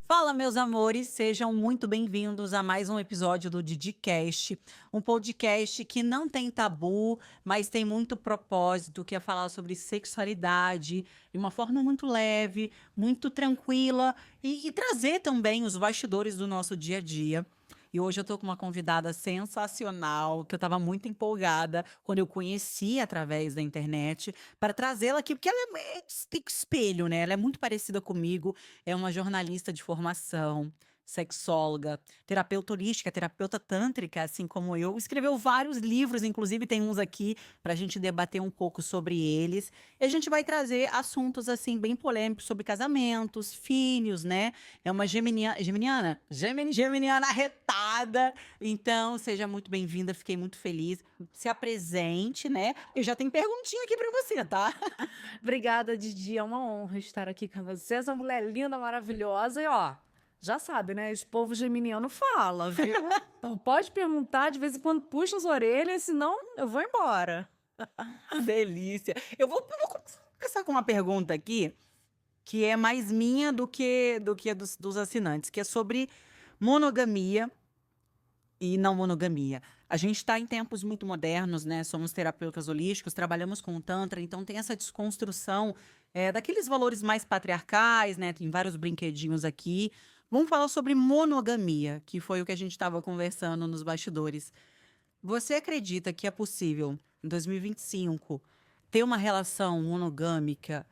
Fala, meus amores, sejam muito bem-vindos a mais um episódio do DidiCast, um podcast que não tem tabu, mas tem muito propósito, que é falar sobre sexualidade de uma forma muito leve, muito tranquila e trazer também os bastidores do nosso dia a dia. E hoje eu tô com uma convidada sensacional, que eu estava muito empolgada quando eu conheci através da internet, para trazê-la aqui, porque ela é espelho, né? Ela é muito parecida comigo, é uma jornalista de formação, sexóloga, terapeuta holística, terapeuta tântrica, assim como eu. Escreveu vários livros, inclusive tem uns aqui para a gente debater um pouco sobre eles. E a gente vai trazer assuntos assim bem polêmicos sobre casamentos, filhos, né? É uma geminiana arretada. Então, seja muito bem-vinda, fiquei muito feliz. Se apresente, né? Eu já tenho perguntinha aqui para você, tá? Obrigada, Didi. É uma honra estar aqui com você. Essa mulher linda, maravilhosa. E ó, já sabe, né? Esse povo geminiano fala, viu? Então pode perguntar, de vez em quando puxa as orelhas, senão eu vou embora. Delícia. Eu vou começar com uma pergunta aqui, que é mais minha do que dos assinantes, que é sobre monogamia e não monogamia. A gente está em tempos muito modernos, né? Somos terapeutas holísticos, trabalhamos com o Tantra, então tem essa desconstrução daqueles valores mais patriarcais, né? Tem vários brinquedinhos aqui. Vamos falar sobre monogamia, que foi o que a gente estava conversando nos bastidores. Você acredita que é possível, em 2025, ter uma relação monogâmica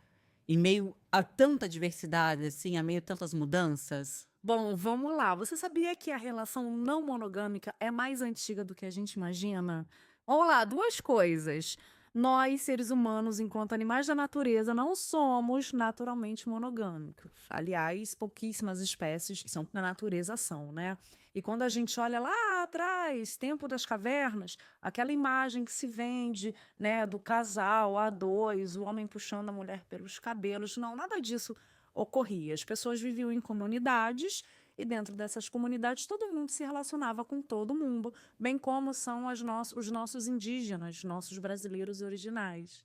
em meio a tanta diversidade, assim, a meio a tantas mudanças? Bom, vamos lá. Você sabia que a relação não monogâmica é mais antiga do que a gente imagina? Vamos lá, duas coisas. Nós, seres humanos, enquanto animais da natureza, não somos naturalmente monogâmicos. Aliás, pouquíssimas espécies que são da natureza são, né? E quando a gente olha lá atrás, tempo das cavernas, aquela imagem que se vende, né, do casal a dois, o homem puxando a mulher pelos cabelos, não, nada disso ocorria. As pessoas viviam em comunidades e dentro dessas comunidades todo mundo se relacionava com todo mundo, bem como são os nossos indígenas, nossos brasileiros originais.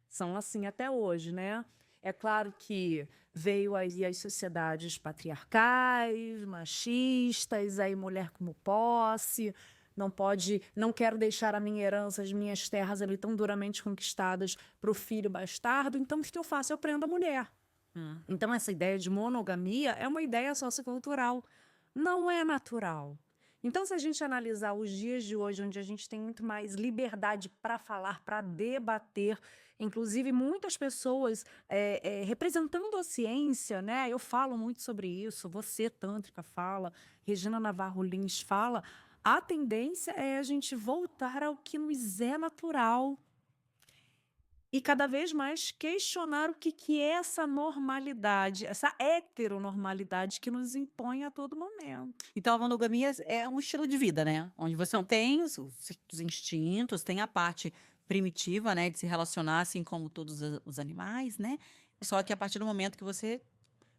São assim até hoje, né? É claro que veio aí as sociedades patriarcais, machistas, aí mulher como posse, não pode, não quero deixar a minha herança, as minhas terras ali tão duramente conquistadas para o filho bastardo, então o que eu faço? Eu prendo a mulher. Então, essa ideia de monogamia é uma ideia sociocultural, não é natural. Então, se a gente analisar os dias de hoje, onde a gente tem muito mais liberdade para falar, para debater, inclusive muitas pessoas representando a ciência, né? Eu falo muito sobre isso, você, Tântrica, fala, Regina Navarro Lins fala. A tendência é a gente voltar ao que nos é natural, e cada vez mais questionar o que é essa normalidade, essa heteronormalidade que nos impõe a todo momento. Então, a monogamia é um estilo de vida, né? Onde você não tem os instintos, tem a parte primitiva, né, de se relacionar assim como todos os animais, né? Só que a partir do momento que você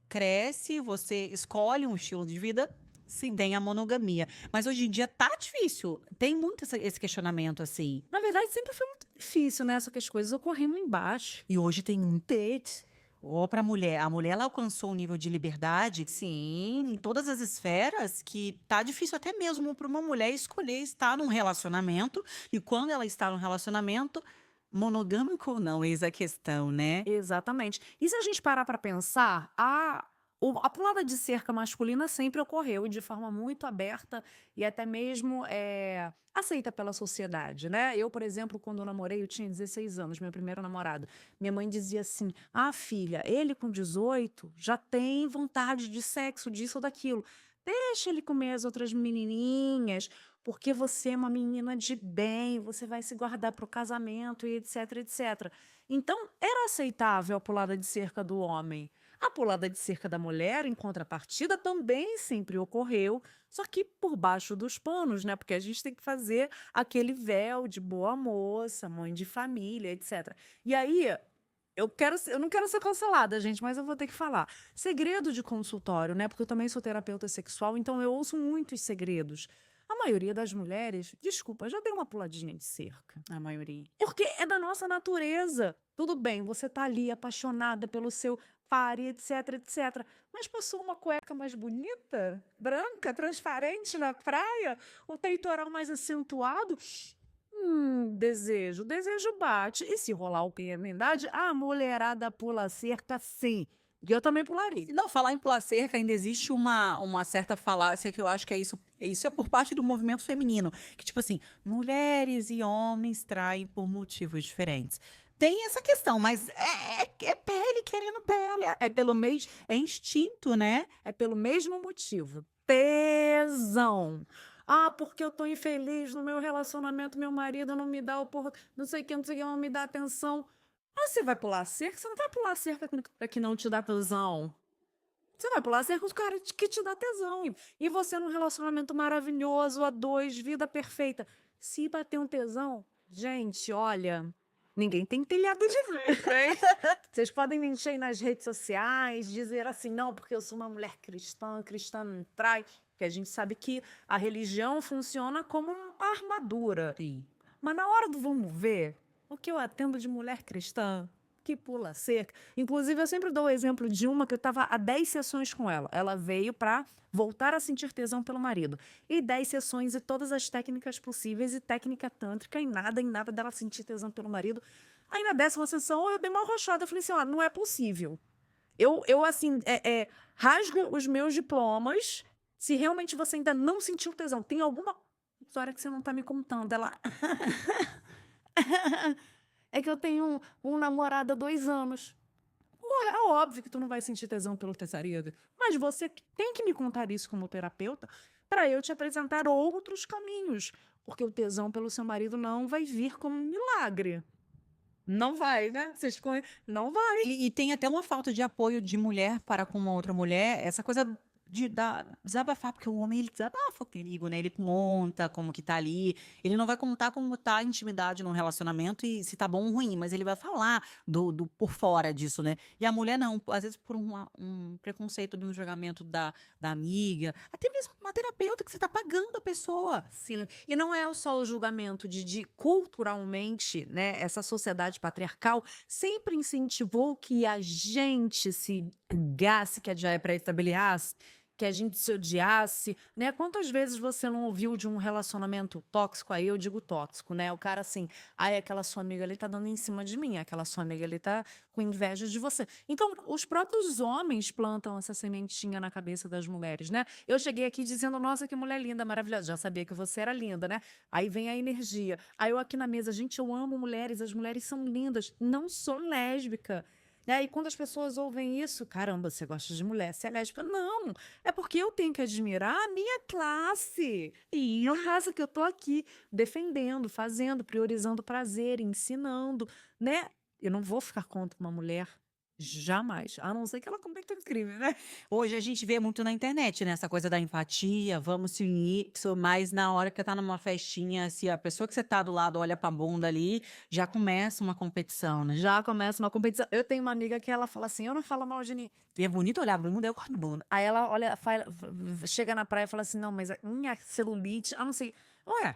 cresce, você escolhe um estilo de vida, se tem a monogamia. Mas hoje em dia tá difícil. Tem muito esse questionamento assim. Na verdade, sempre foi muito difícil, né? Só que as coisas ocorrendo embaixo. E hoje tem um date. Ou para a mulher ela alcançou um nível de liberdade, sim, em todas as esferas, que tá difícil até mesmo para uma mulher escolher estar num relacionamento. E quando ela está num relacionamento, monogâmico ou não, eis a questão, né? Exatamente. E se a gente parar para pensar, a pulada de cerca masculina sempre ocorreu e de forma muito aberta e até mesmo aceita pela sociedade, né? Eu, por exemplo, quando eu namorei, eu tinha 16 anos, meu primeiro namorado. Minha mãe dizia assim: ah, filha, ele com 18 já tem vontade de sexo, disso ou daquilo. Deixa ele comer as outras menininhas, porque você é uma menina de bem, você vai se guardar para o casamento e etc, etc. Então, era aceitável a pulada de cerca do homem. A pulada de cerca da mulher, em contrapartida, também sempre ocorreu, só que por baixo dos panos, né? Porque a gente tem que fazer aquele véu de boa moça, mãe de família, etc. E aí, eu não quero ser cancelada, gente, mas eu vou ter que falar. Segredo de consultório, né? Porque eu também sou terapeuta sexual, então eu ouço muitos segredos. A maioria das mulheres, desculpa, já deu uma puladinha de cerca. A maioria. Porque é da nossa natureza. Tudo bem, você tá ali apaixonada pelo seu par, etc, etc. mas passou uma cueca mais bonita, branca, transparente na praia, o peitoral mais acentuado. Desejo. Desejo bate. E se rolar o piedade, a mulherada pula a cerca, sim. E eu também pularia. Não, falar em pular cerca, ainda existe uma certa falácia que eu acho que isso é por parte do movimento feminino. Que, tipo assim, mulheres e homens traem por motivos diferentes. Tem essa questão, mas é pele querendo pele. É pelo mesmo. É instinto, né? É pelo mesmo motivo. Tesão. Ah, porque eu tô infeliz no meu relacionamento, meu marido não me dá não sei o que, não sei o que, não me dá atenção. Ah, você vai pular cerca? Você não vai pular cerca pra que não te dá tesão. Você vai pular cerca com os caras que te dá tesão. E você num relacionamento maravilhoso, a dois, vida perfeita. Se bater um tesão, gente, olha, ninguém tem telhado de vidro, hein? Vocês podem me encher aí nas redes sociais, dizer assim, não, porque eu sou uma mulher cristã, cristã não trai. Porque a gente sabe que a religião funciona como uma armadura. Sim. Mas na hora do vamos ver, o que eu atendo de mulher cristã que pula cerca. Inclusive, eu sempre dou o exemplo de uma que eu estava há 10 sessões com ela. Ela veio para voltar a sentir tesão pelo marido. E 10 sessões e todas as técnicas possíveis e técnica tântrica em nada dela sentir tesão pelo marido. Aí na 10ª sessão eu dei uma arrochada. Eu falei assim, ó, não é possível. Eu assim, rasgo os meus diplomas se realmente você ainda não sentiu tesão. Tem alguma história que você não está me contando. Ela... É que eu tenho um namorado há 2 anos. Ué, é óbvio que tu não vai sentir tesão pelo tessarido. Mas você tem que me contar isso como terapeuta para eu te apresentar outros caminhos. Porque o tesão pelo seu marido não vai vir como um milagre. Não vai, né? Não vai. E tem até uma falta de apoio de mulher para com uma outra mulher, essa coisa de desabafar, porque o homem ele desabafa comigo, né? Ele conta como que tá ali, ele não vai contar como tá a intimidade num relacionamento e se tá bom ou ruim, mas ele vai falar do por fora disso, né? E a mulher não, às vezes por um preconceito de um julgamento da amiga, até mesmo uma terapeuta que você tá pagando a pessoa. Sim. E não é só o julgamento de culturalmente, né? Essa sociedade patriarcal sempre incentivou que a gente se gasse, que já é pré-estabelece, que a gente se odiasse, né? Quantas vezes você não ouviu de um relacionamento tóxico? Aí eu digo tóxico, né? O cara assim, ai, aquela sua amiga ali tá dando em cima de mim, aquela sua amiga ali tá com inveja de você. Então, os próprios homens plantam essa sementinha na cabeça das mulheres, né? Eu cheguei aqui dizendo, nossa, que mulher linda, maravilhosa. Já sabia que você era linda, né? Aí vem a energia. Aí eu aqui na mesa, gente, eu amo mulheres, as mulheres são lindas. Não sou lésbica. E quando as pessoas ouvem isso, caramba, você gosta de mulher, você é lésbica? Não, é porque eu tenho que admirar a minha classe. E a raça que eu tô aqui defendendo, fazendo, priorizando prazer, ensinando, né? Eu não vou ficar contra uma mulher jamais, a não ser que ela cometa um crime, né? Hoje a gente vê muito na internet, né, essa coisa da empatia, vamos se unir, mas na hora que tá numa festinha, se a pessoa que você tá do lado olha pra bunda ali, já começa uma competição, né? Já começa uma competição. Eu tenho uma amiga que ela fala assim, eu não falo mal de ninguém. E é bonito olhar pra bunda, eu gosto de bunda. Aí ela olha, chega na praia e fala assim, não, mas a minha celulite, não sei. Ué,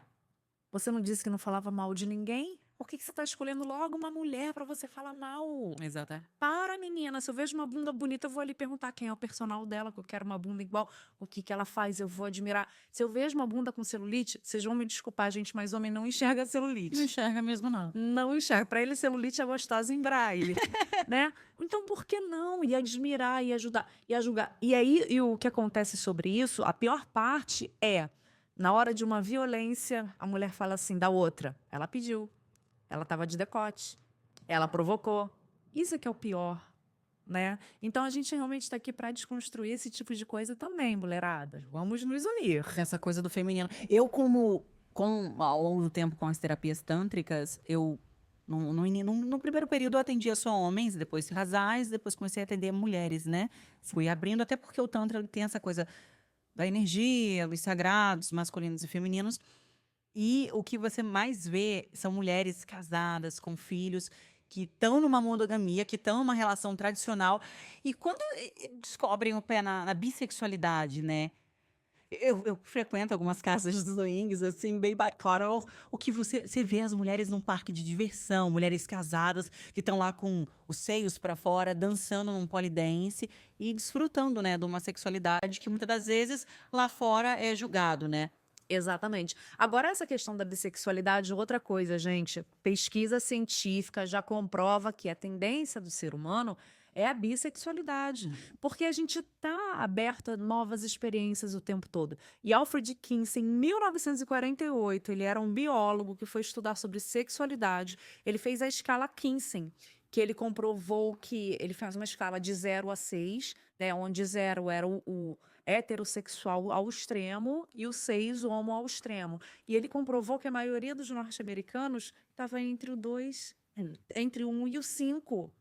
você não disse que não falava mal de ninguém? Por que você tá escolhendo logo uma mulher pra você falar mal? Exato. Para, menina, se eu vejo uma bunda bonita, eu vou ali perguntar quem é o personal dela, que eu quero uma bunda igual, o que ela faz, eu vou admirar. Se eu vejo uma bunda com celulite, vocês vão me desculpar, gente, mas homem não enxerga celulite. Não enxerga mesmo, não. Não enxerga. Pra ele, celulite é gostosa em braille, né? Então, por que não? E admirar, e ajudar, e a julgar. E aí, e o que acontece sobre isso, a pior parte é, na hora de uma violência, a mulher fala assim da outra, ela pediu, ela estava de decote, ela provocou. Isso é que é o pior, né? Então, a gente realmente está aqui para desconstruir esse tipo de coisa também, mulherada. Vamos nos unir. Essa coisa do feminino. Eu, ao longo do tempo com as terapias tântricas, eu no primeiro período eu atendia só homens, depois casais, depois comecei a atender mulheres, né? Fui abrindo, até porque o Tantra ele tem essa coisa da energia, dos sagrados, masculinos e femininos. E o que você mais vê são mulheres casadas, com filhos, que estão numa monogamia, que estão numa relação tradicional. E quando descobrem o pé na bissexualidade, né? Eu frequento algumas casas de swings, assim, bem bacana. O que você vê as mulheres num parque de diversão, mulheres casadas que estão lá com os seios para fora, dançando num pole dance e desfrutando, né, de uma sexualidade que muitas das vezes lá fora é julgado, né. Exatamente. Agora, essa questão da bissexualidade, outra coisa, gente. Pesquisa científica já comprova que a tendência do ser humano é a bissexualidade, porque a gente está aberto a novas experiências o tempo todo. E Alfred Kinsey, em 1948, ele era um biólogo que foi estudar sobre sexualidade. Ele fez a escala Kinsey, que ele comprovou que ele faz uma escala de 0 a 6, né, onde 0 era o heterossexual ao extremo e o 6 o homo ao extremo. E ele comprovou que a maioria dos norte-americanos estava entre o 2, entre o 1 e o 5.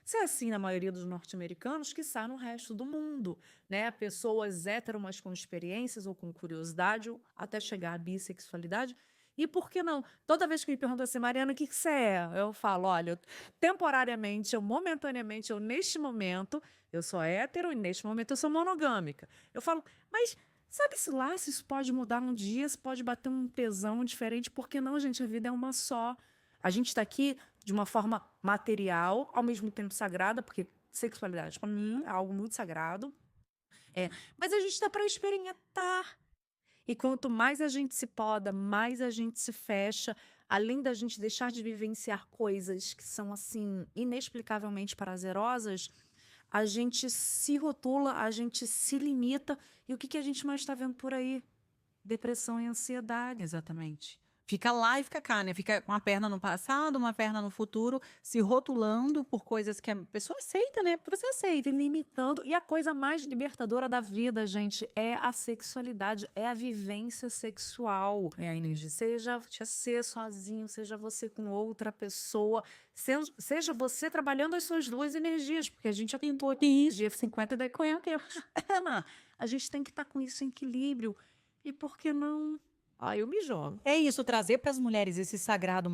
Se é assim na maioria dos norte-americanos, quiçá no resto do mundo, né? Pessoas hétero, mas com experiências ou com curiosidade, ou até chegar à bissexualidade. E por que não? Toda vez que me perguntam assim, Mariana, o que que você é? Eu falo, olha, temporariamente, momentaneamente, neste momento, eu sou hétero e neste momento eu sou monogâmica. Eu falo, mas sabe-se lá se isso pode mudar um dia, se pode bater um tesão diferente, por que não, gente? A vida é uma só. A gente está aqui de uma forma material, ao mesmo tempo sagrada, porque sexualidade, para mim, é algo muito sagrado. Mas a gente está para experimentar. E quanto mais a gente se poda, mais a gente se fecha, além da gente deixar de vivenciar coisas que são, assim, inexplicavelmente prazerosas, a gente se rotula, a gente se limita. E o que que a gente mais está vendo por aí? Depressão e ansiedade. Exatamente. Fica lá e fica cá, né, fica com uma perna no passado, uma perna no futuro, se rotulando por coisas que a pessoa aceita, né, porque você aceita. Se limitando. E a coisa mais libertadora da vida, gente, é a sexualidade, é a vivência sexual. É a energia. Seja você sozinho, seja você com outra pessoa, seja você trabalhando as suas duas energias, porque a gente já tem duas energia 50 da 40. A gente tem que estar com isso em equilíbrio. E por que não? Ah, eu me jogo. É isso, trazer para as mulheres esse sagrado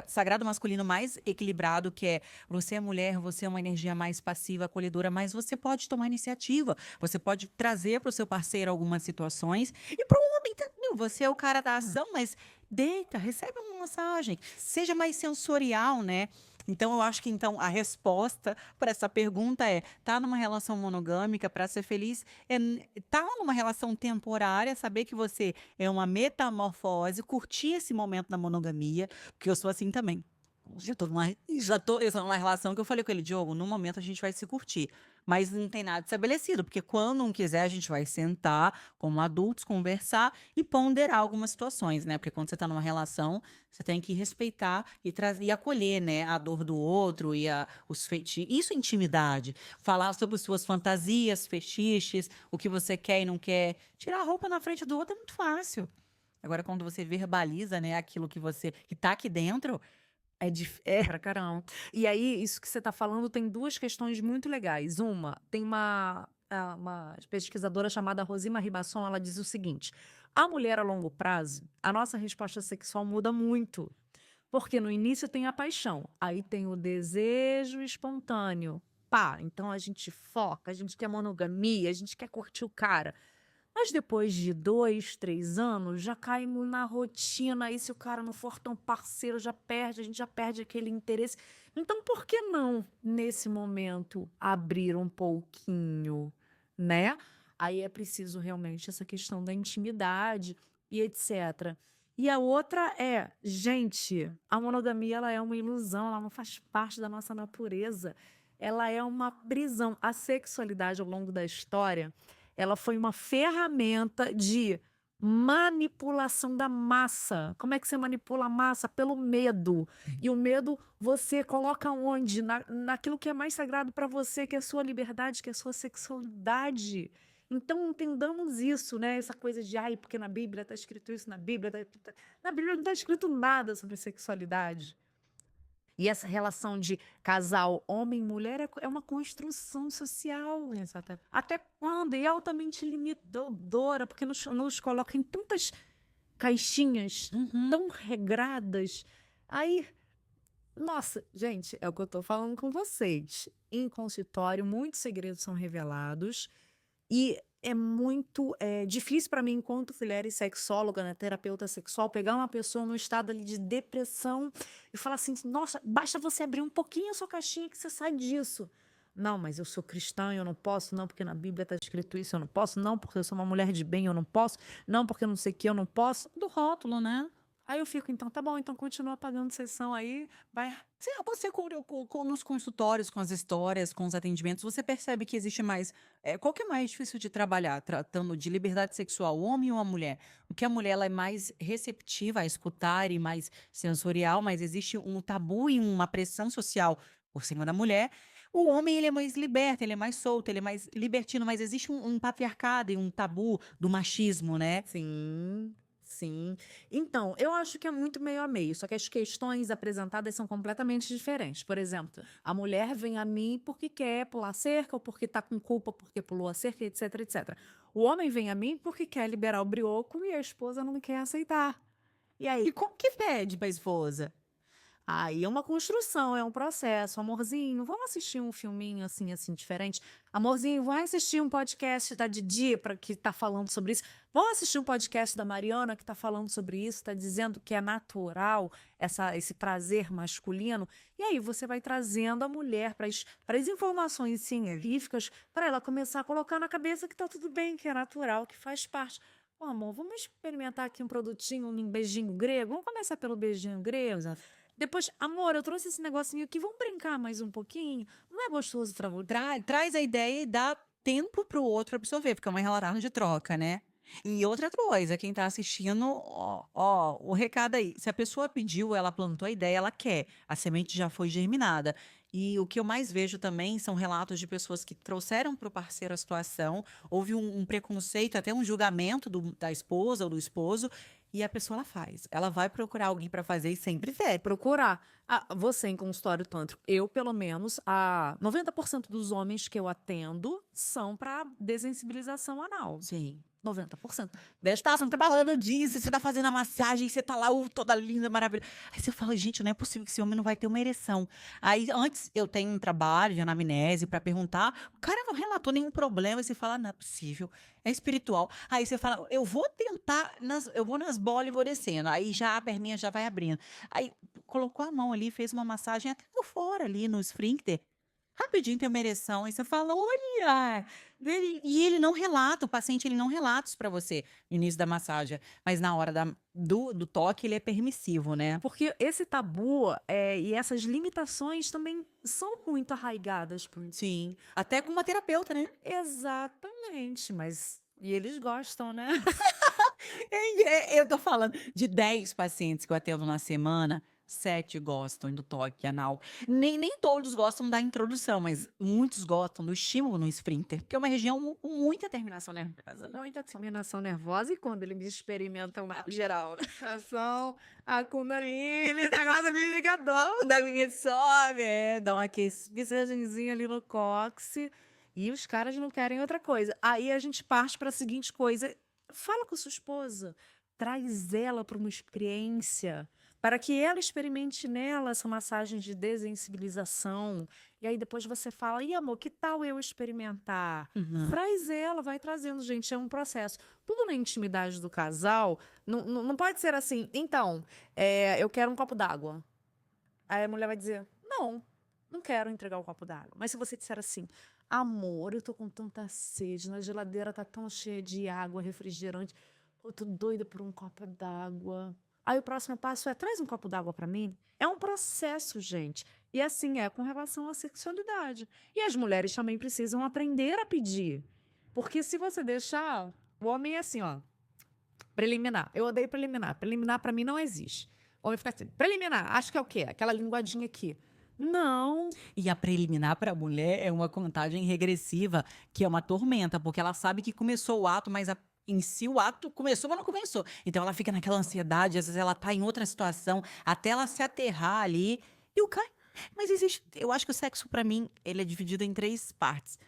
sagrado masculino mais equilibrado, que é você é mulher, você é uma energia mais passiva, acolhedora, mas você pode tomar iniciativa, você pode trazer para o seu parceiro algumas situações e para o homem também. Você é o cara da ação, mas deita, recebe uma massagem, seja mais sensorial, né? Então, eu acho que então a resposta para essa pergunta é: tá numa relação monogâmica para ser feliz, tá numa relação temporária, saber que você é uma metamorfose, curtir esse momento da monogamia, porque eu sou assim também. Eu sou numa relação que eu falei com ele, Diogo, no momento a gente vai se curtir, mas não tem nada estabelecido, porque quando não quiser a gente vai sentar como adultos, conversar e ponderar algumas situações, né? Porque quando você tá numa relação, você tem que respeitar e trazer e acolher, né, a dor do outro e os fetiches. Isso é intimidade. Falar sobre as suas fantasias, fetiches, o que você quer e não quer. Tirar a roupa na frente do outro é muito fácil. Agora, quando você verbaliza, né, aquilo que tá aqui dentro, Pra caramba. E aí, isso que você está falando tem duas questões muito legais. Uma, tem uma pesquisadora chamada Rosima Ribasson, ela diz o seguinte: a mulher a longo prazo, a nossa resposta sexual muda muito. Porque no início tem a paixão, aí tem o desejo espontâneo. Pá, então a gente foca, a gente quer monogamia, a gente quer curtir o cara. Mas depois de 2, 3 anos, já caímos na rotina. E se o cara não for tão parceiro, a gente já perde aquele interesse. Então, por que não, nesse momento, abrir um pouquinho, né? Aí é preciso realmente essa questão da intimidade e etc. E a outra é, gente, a monogamia ela é uma ilusão, ela não faz parte da nossa natureza. Ela é uma prisão. A sexualidade ao longo da história ela foi uma ferramenta de manipulação da massa. Como é que você manipula a massa? Pelo medo. E o medo você coloca onde? Naquilo que é mais sagrado para você, que é a sua liberdade, que é a sua sexualidade. Então entendamos isso, né? Essa coisa de, ai, porque na Bíblia está escrito isso, na Bíblia não está escrito nada sobre sexualidade. E essa relação de casal homem e mulher é uma construção social. exatamente. Até quando? E altamente limitadora, porque nos coloca em tantas caixinhas tão regradas. Aí, nossa, gente, é o que eu tô falando com vocês. Em consultório, muitos segredos são revelados. E é muito difícil para mim, enquanto mulher e sexóloga, né, terapeuta sexual, pegar uma pessoa num estado ali de depressão e falar assim: nossa, basta você abrir um pouquinho a sua caixinha que você sai disso. Não, mas eu sou cristã e eu não posso, não, porque na Bíblia está escrito isso, eu não posso, não, porque eu sou uma mulher de bem, eu não posso, não, porque eu não sei o que, eu não posso. Do rótulo, né? Aí eu fico, então tá bom, então continua pagando sessão aí, vai. Sim, você nos consultórios, com as histórias, com os atendimentos, você percebe que existe mais. Qual que é mais difícil de trabalhar, tratando de liberdade sexual, o homem ou a mulher? Porque a mulher ela é mais receptiva a escutar e mais sensorial, mas existe um tabu e uma pressão social por cima da mulher. O homem ele é mais liberto, ele é mais solto, ele é mais libertino, mas existe um patriarcado e um tabu do machismo, né? Sim, sim. Então, eu acho que é muito meio a meio, só que as questões apresentadas são completamente diferentes. Por exemplo, a mulher vem a mim porque quer pular cerca, ou porque tá com culpa porque pulou a cerca, etc, etc. O homem vem a mim porque quer liberar o brioco e a esposa não quer aceitar. E aí, E como que pede pra esposa? aí é uma construção, é um processo. Amorzinho, vamos assistir um filminho assim, assim, diferente? Amorzinho, vai assistir um podcast da Didi que tá falando sobre isso. Vamos assistir um podcast da Mariana que tá falando sobre isso, tá dizendo que é natural esse prazer masculino. E aí você vai trazendo a mulher para as informações científicas, para ela começar a colocar na cabeça que tá tudo bem, que é natural, que faz parte. Ô, amor, vamos experimentar aqui um produtinho, um beijinho grego? Vamos começar pelo beijinho grego? Depois, amor, eu trouxe esse negocinho aqui, vamos brincar mais um pouquinho? Não é gostoso pra você? Traz a ideia e dá tempo pro outro absorver, porque é uma relação de troca, né? E outra coisa, quem tá assistindo, ó, o recado aí. Se a pessoa pediu, ela plantou a ideia, ela quer. A semente já foi germinada. E o que eu mais vejo também são relatos de pessoas que trouxeram para o parceiro a situação, houve um preconceito, até um julgamento da esposa ou do esposo, e a pessoa ela faz. Ela vai procurar alguém para fazer e sempre vê. Procurar. Ah, você em consultório tântrico, eu, pelo menos, 90% dos homens que eu atendo são para desensibilização anal. Sim. 90%. Deve estar, você não tá falando disso, você tá fazendo a massagem, você tá lá, toda linda, maravilhosa. Aí você fala, gente, não é possível que esse homem não vai ter uma ereção. Aí, antes, eu tenho um trabalho de anamnese pra perguntar, o cara não relatou nenhum problema, e você fala, não é possível, é espiritual. Aí você fala, eu vou tentar, eu vou nas bolas e vou descendo. Aí já a perninha já vai abrindo. Aí, colocou a mão ali, fez uma massagem até por fora ali, no esfíncter. Rapidinho tem uma ereção, aí você fala, olha! E ele não relata, o paciente ele não relata isso pra você no início da massagem, mas na hora do toque ele é permissivo, né? Porque esse tabu e essas limitações também são muito arraigadas por Sim, até com uma terapeuta, né? Exatamente, mas. E eles gostam, né? Eu tô falando de 10 pacientes que eu atendo na semana, 7 gostam do toque anal. Nem todos gostam da introdução, mas muitos gostam do estímulo no esfíncter, que é uma região com muita terminação nervosa. Muita terminação nervosa e quando ele me experimenta uma geral, né? Ação, a Kundalini, negócio me ligador, da minha sobe, dá uma aquecidinha ali no cóccix e os caras não querem outra coisa. Aí a gente parte para a seguinte coisa: fala com sua esposa, traz ela para uma experiência, para que ela experimente nela essa massagem de desensibilização. E aí depois você fala, e amor, que tal eu experimentar? Uhum. Traz ela, vai trazendo, gente, é um processo. Tudo na intimidade do casal, não pode ser assim, então, eu quero um copo d'água. Aí a mulher vai dizer, não quero entregar o copo d'água. Mas se você disser assim, amor, eu tô com tanta sede, na geladeira tá tão cheia de água, refrigerante, eu tô doida por um copo d'água. Aí o próximo passo é, traz um copo d'água para mim. É um processo, gente. E assim é com relação à sexualidade. E as mulheres também precisam aprender a pedir. Porque se você deixar, o homem é assim, ó, preliminar. Eu odeio preliminar. Preliminar para mim não existe. O homem fica assim, preliminar, acho que é o quê? Aquela linguadinha aqui. Não. E a preliminar para a mulher é uma contagem regressiva, que é uma tormenta, porque ela sabe que começou o ato, mas em si o ato começou, mas não começou. Então ela fica naquela ansiedade, às vezes ela tá em outra situação, até ela se aterrar ali e o cara. Mas existe, eu acho que o sexo para mim, ele é dividido em 3 partes.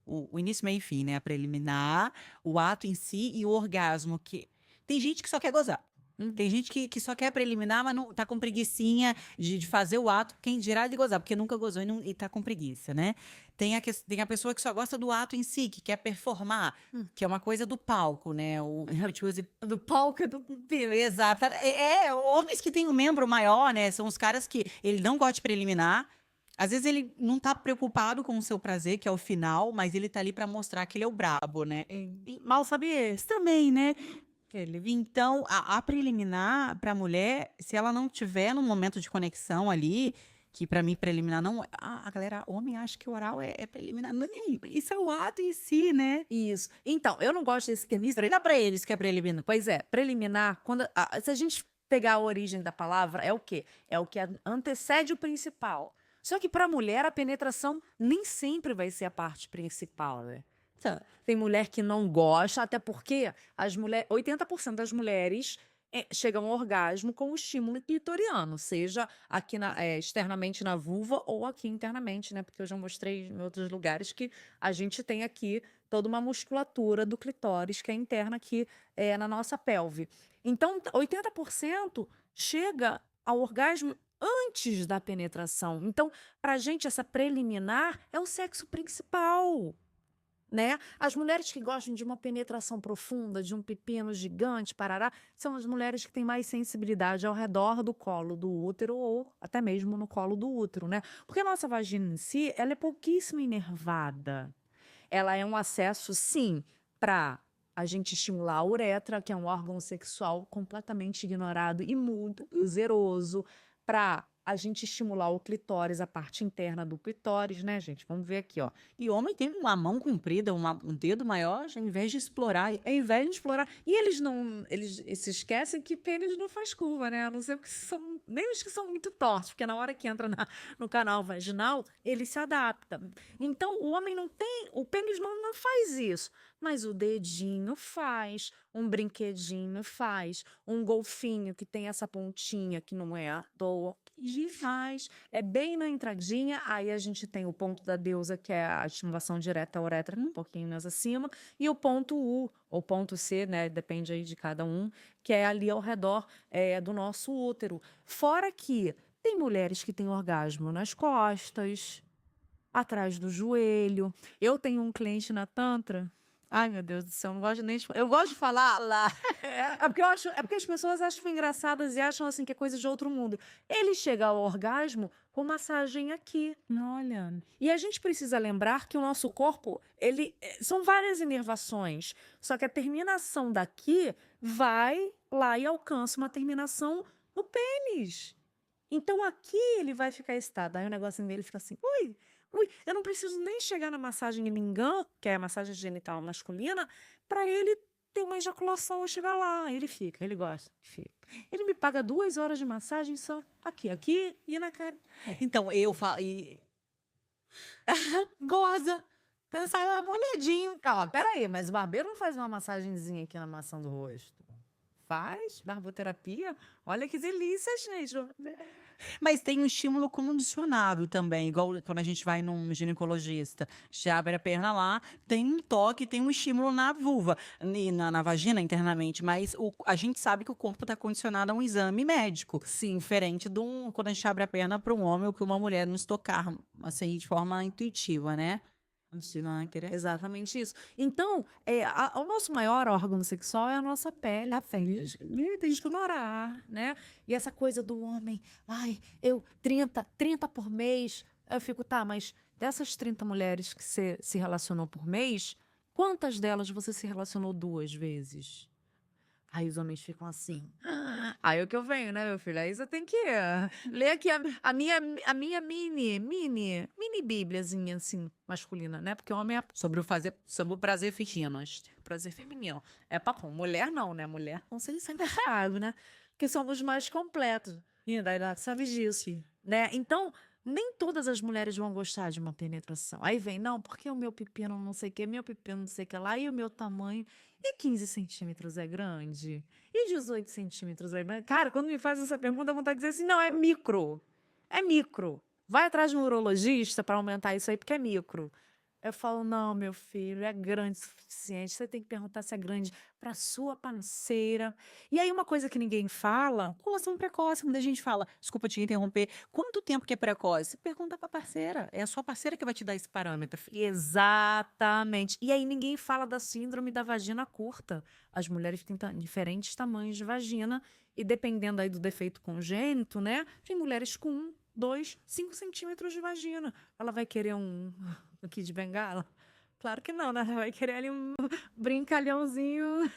O início, meio e fim, né? A preliminar, o ato em si e o orgasmo, que tem gente que só quer gozar. Tem gente que só quer preliminar, mas não tá com preguicinha de fazer o ato, quem dirá de gozar, porque nunca gozou e tá com preguiça, né? Tem a pessoa que só gosta do ato em si, que quer performar, que é uma coisa do palco, né? O virtuoso Do palco e do... exato. Homens que têm um membro maior, né? São os caras que ele não gosta de preliminar. Às vezes ele não tá preocupado com o seu prazer, que é o final, mas ele tá ali pra mostrar que ele é o brabo, né? Mal sabe esse. Também, né? Então, a preliminar pra mulher, se ela não tiver num momento de conexão ali, que pra mim preliminar não. A galera, homem acha que o oral é preliminar. Não, isso é o ato em si, né? Isso. Então, eu não gosto desse termo. Treina pra eles que é preliminar. Pois é, preliminar, se a gente pegar a origem da palavra, é o quê? É o que antecede o principal. Só que para a mulher, a penetração nem sempre vai ser a parte principal, né? Tem mulher que não gosta, até porque 80% das mulheres chegam ao orgasmo com o estímulo clitoriano, seja aqui externamente na vulva ou aqui internamente, né? Porque eu já mostrei em outros lugares que a gente tem aqui toda uma musculatura do clitóris que é interna aqui na nossa pelve. Então, 80% chega ao orgasmo antes da penetração. Então, para a gente, essa preliminar é o sexo principal. Né? As mulheres que gostam de uma penetração profunda, de um pepino gigante, parará, são as mulheres que têm mais sensibilidade ao redor do colo do útero ou até mesmo no colo do útero, né? Porque a nossa vagina em si, ela é pouquíssimo inervada. Ela é um acesso, sim, para a gente estimular a uretra, que é um órgão sexual completamente ignorado e mudo, zeroso, para a gente estimular o clitóris, a parte interna do clitóris, né, gente? Vamos ver aqui, ó. E homem tem uma mão comprida, um dedo maior, ao invés de explorar. Ao invés de explorar. E eles se esquecem que pênis não faz curva, né? A não ser que são, nem os que são muito tortos, porque na hora que entra no canal vaginal, ele se adapta. Então, o homem não tem, o pênis não faz isso. Mas o dedinho faz, um brinquedinho faz, um golfinho que tem essa pontinha que não é à toa, e faz. É bem na entradinha, aí a gente tem o ponto da deusa, que é a estimulação direta à uretra, um pouquinho mais acima, e o ponto U, ou ponto C, né, depende aí de cada um, que é ali ao redor do nosso útero. Fora que tem mulheres que têm orgasmo nas costas, atrás do joelho. Eu tenho um cliente na Tantra. Ai, meu Deus do céu, não gosto nem de... Eu gosto de falar lá. porque as pessoas acham engraçadas e acham assim que é coisa de outro mundo. Ele chega ao orgasmo com massagem aqui. Olha. E a gente precisa lembrar que o nosso corpo, são várias inervações. Só que a terminação daqui vai lá e alcança uma terminação no pênis. Então aqui ele vai ficar excitado. Aí o negocinho dele fica assim, ui, eu não preciso nem chegar na massagem lingam, que é a massagem genital masculina, para ele ter uma ejaculação ao chegar lá. Ele fica, ele gosta, fica. Ele me paga 2 horas de massagem só aqui e na cara. Então, eu falo. Goza. Sai molhadinho. Peraí, mas o barbeiro não faz uma massagenzinha aqui na maçã do rosto? Faz? Barboterapia? Olha que delícia, gente. Mas tem um estímulo condicionado também, igual quando a gente vai num ginecologista. Já abre a perna lá, tem um toque, tem um estímulo na vulva, e na vagina internamente, mas a gente sabe que o corpo está condicionado a um exame médico. Sim. Diferente quando a gente abre a perna para um homem ou para uma mulher nos tocar, assim, de forma intuitiva, né? Exatamente isso. Então, o nosso maior órgão sexual é a nossa pele, a pele. Tem que ignorar, né? E essa coisa do homem, 30 por mês. Eu fico, tá, mas dessas 30 mulheres que você se relacionou por mês, quantas delas você se relacionou 2 vezes? Aí os homens ficam assim. Aí é o que eu venho, né, meu filho? Aí você tem que ler aqui a minha mini bíbliazinha, assim, masculina, né? Porque o homem é sobre o prazer feminino. Prazer feminino. É papo. Mulher não, né? Mulher não sei sempre errado, né? Porque somos mais completos. E daí sabe disso, né? Então, nem todas as mulheres vão gostar de uma penetração. Aí vem, não, porque o meu pepino não sei o que, meu pepino não sei o que lá, e o meu tamanho. E 15 centímetros é grande? E 18 centímetros é grande? Cara, quando me faz essa pergunta, dá vontade de dizer assim, não, é micro. É micro. Vai atrás de um urologista para aumentar isso aí, porque é micro. Eu falo, não, meu filho, é grande o suficiente. Você tem que perguntar se é grande para sua parceira. E aí, uma coisa que ninguém fala, Relação precoce, quando a gente fala, desculpa te interromper, quanto tempo que é precoce? Pergunta pra parceira. É a sua parceira que vai te dar esse parâmetro. exatamente. E aí, ninguém fala da síndrome da vagina curta. As mulheres têm diferentes tamanhos de vagina, e dependendo aí do defeito congênito, né? Tem mulheres com 1, 2, 5 centímetros de vagina. Ela vai querer um aqui de bengala? Claro que não, né? Ela vai querer ali um brincalhãozinho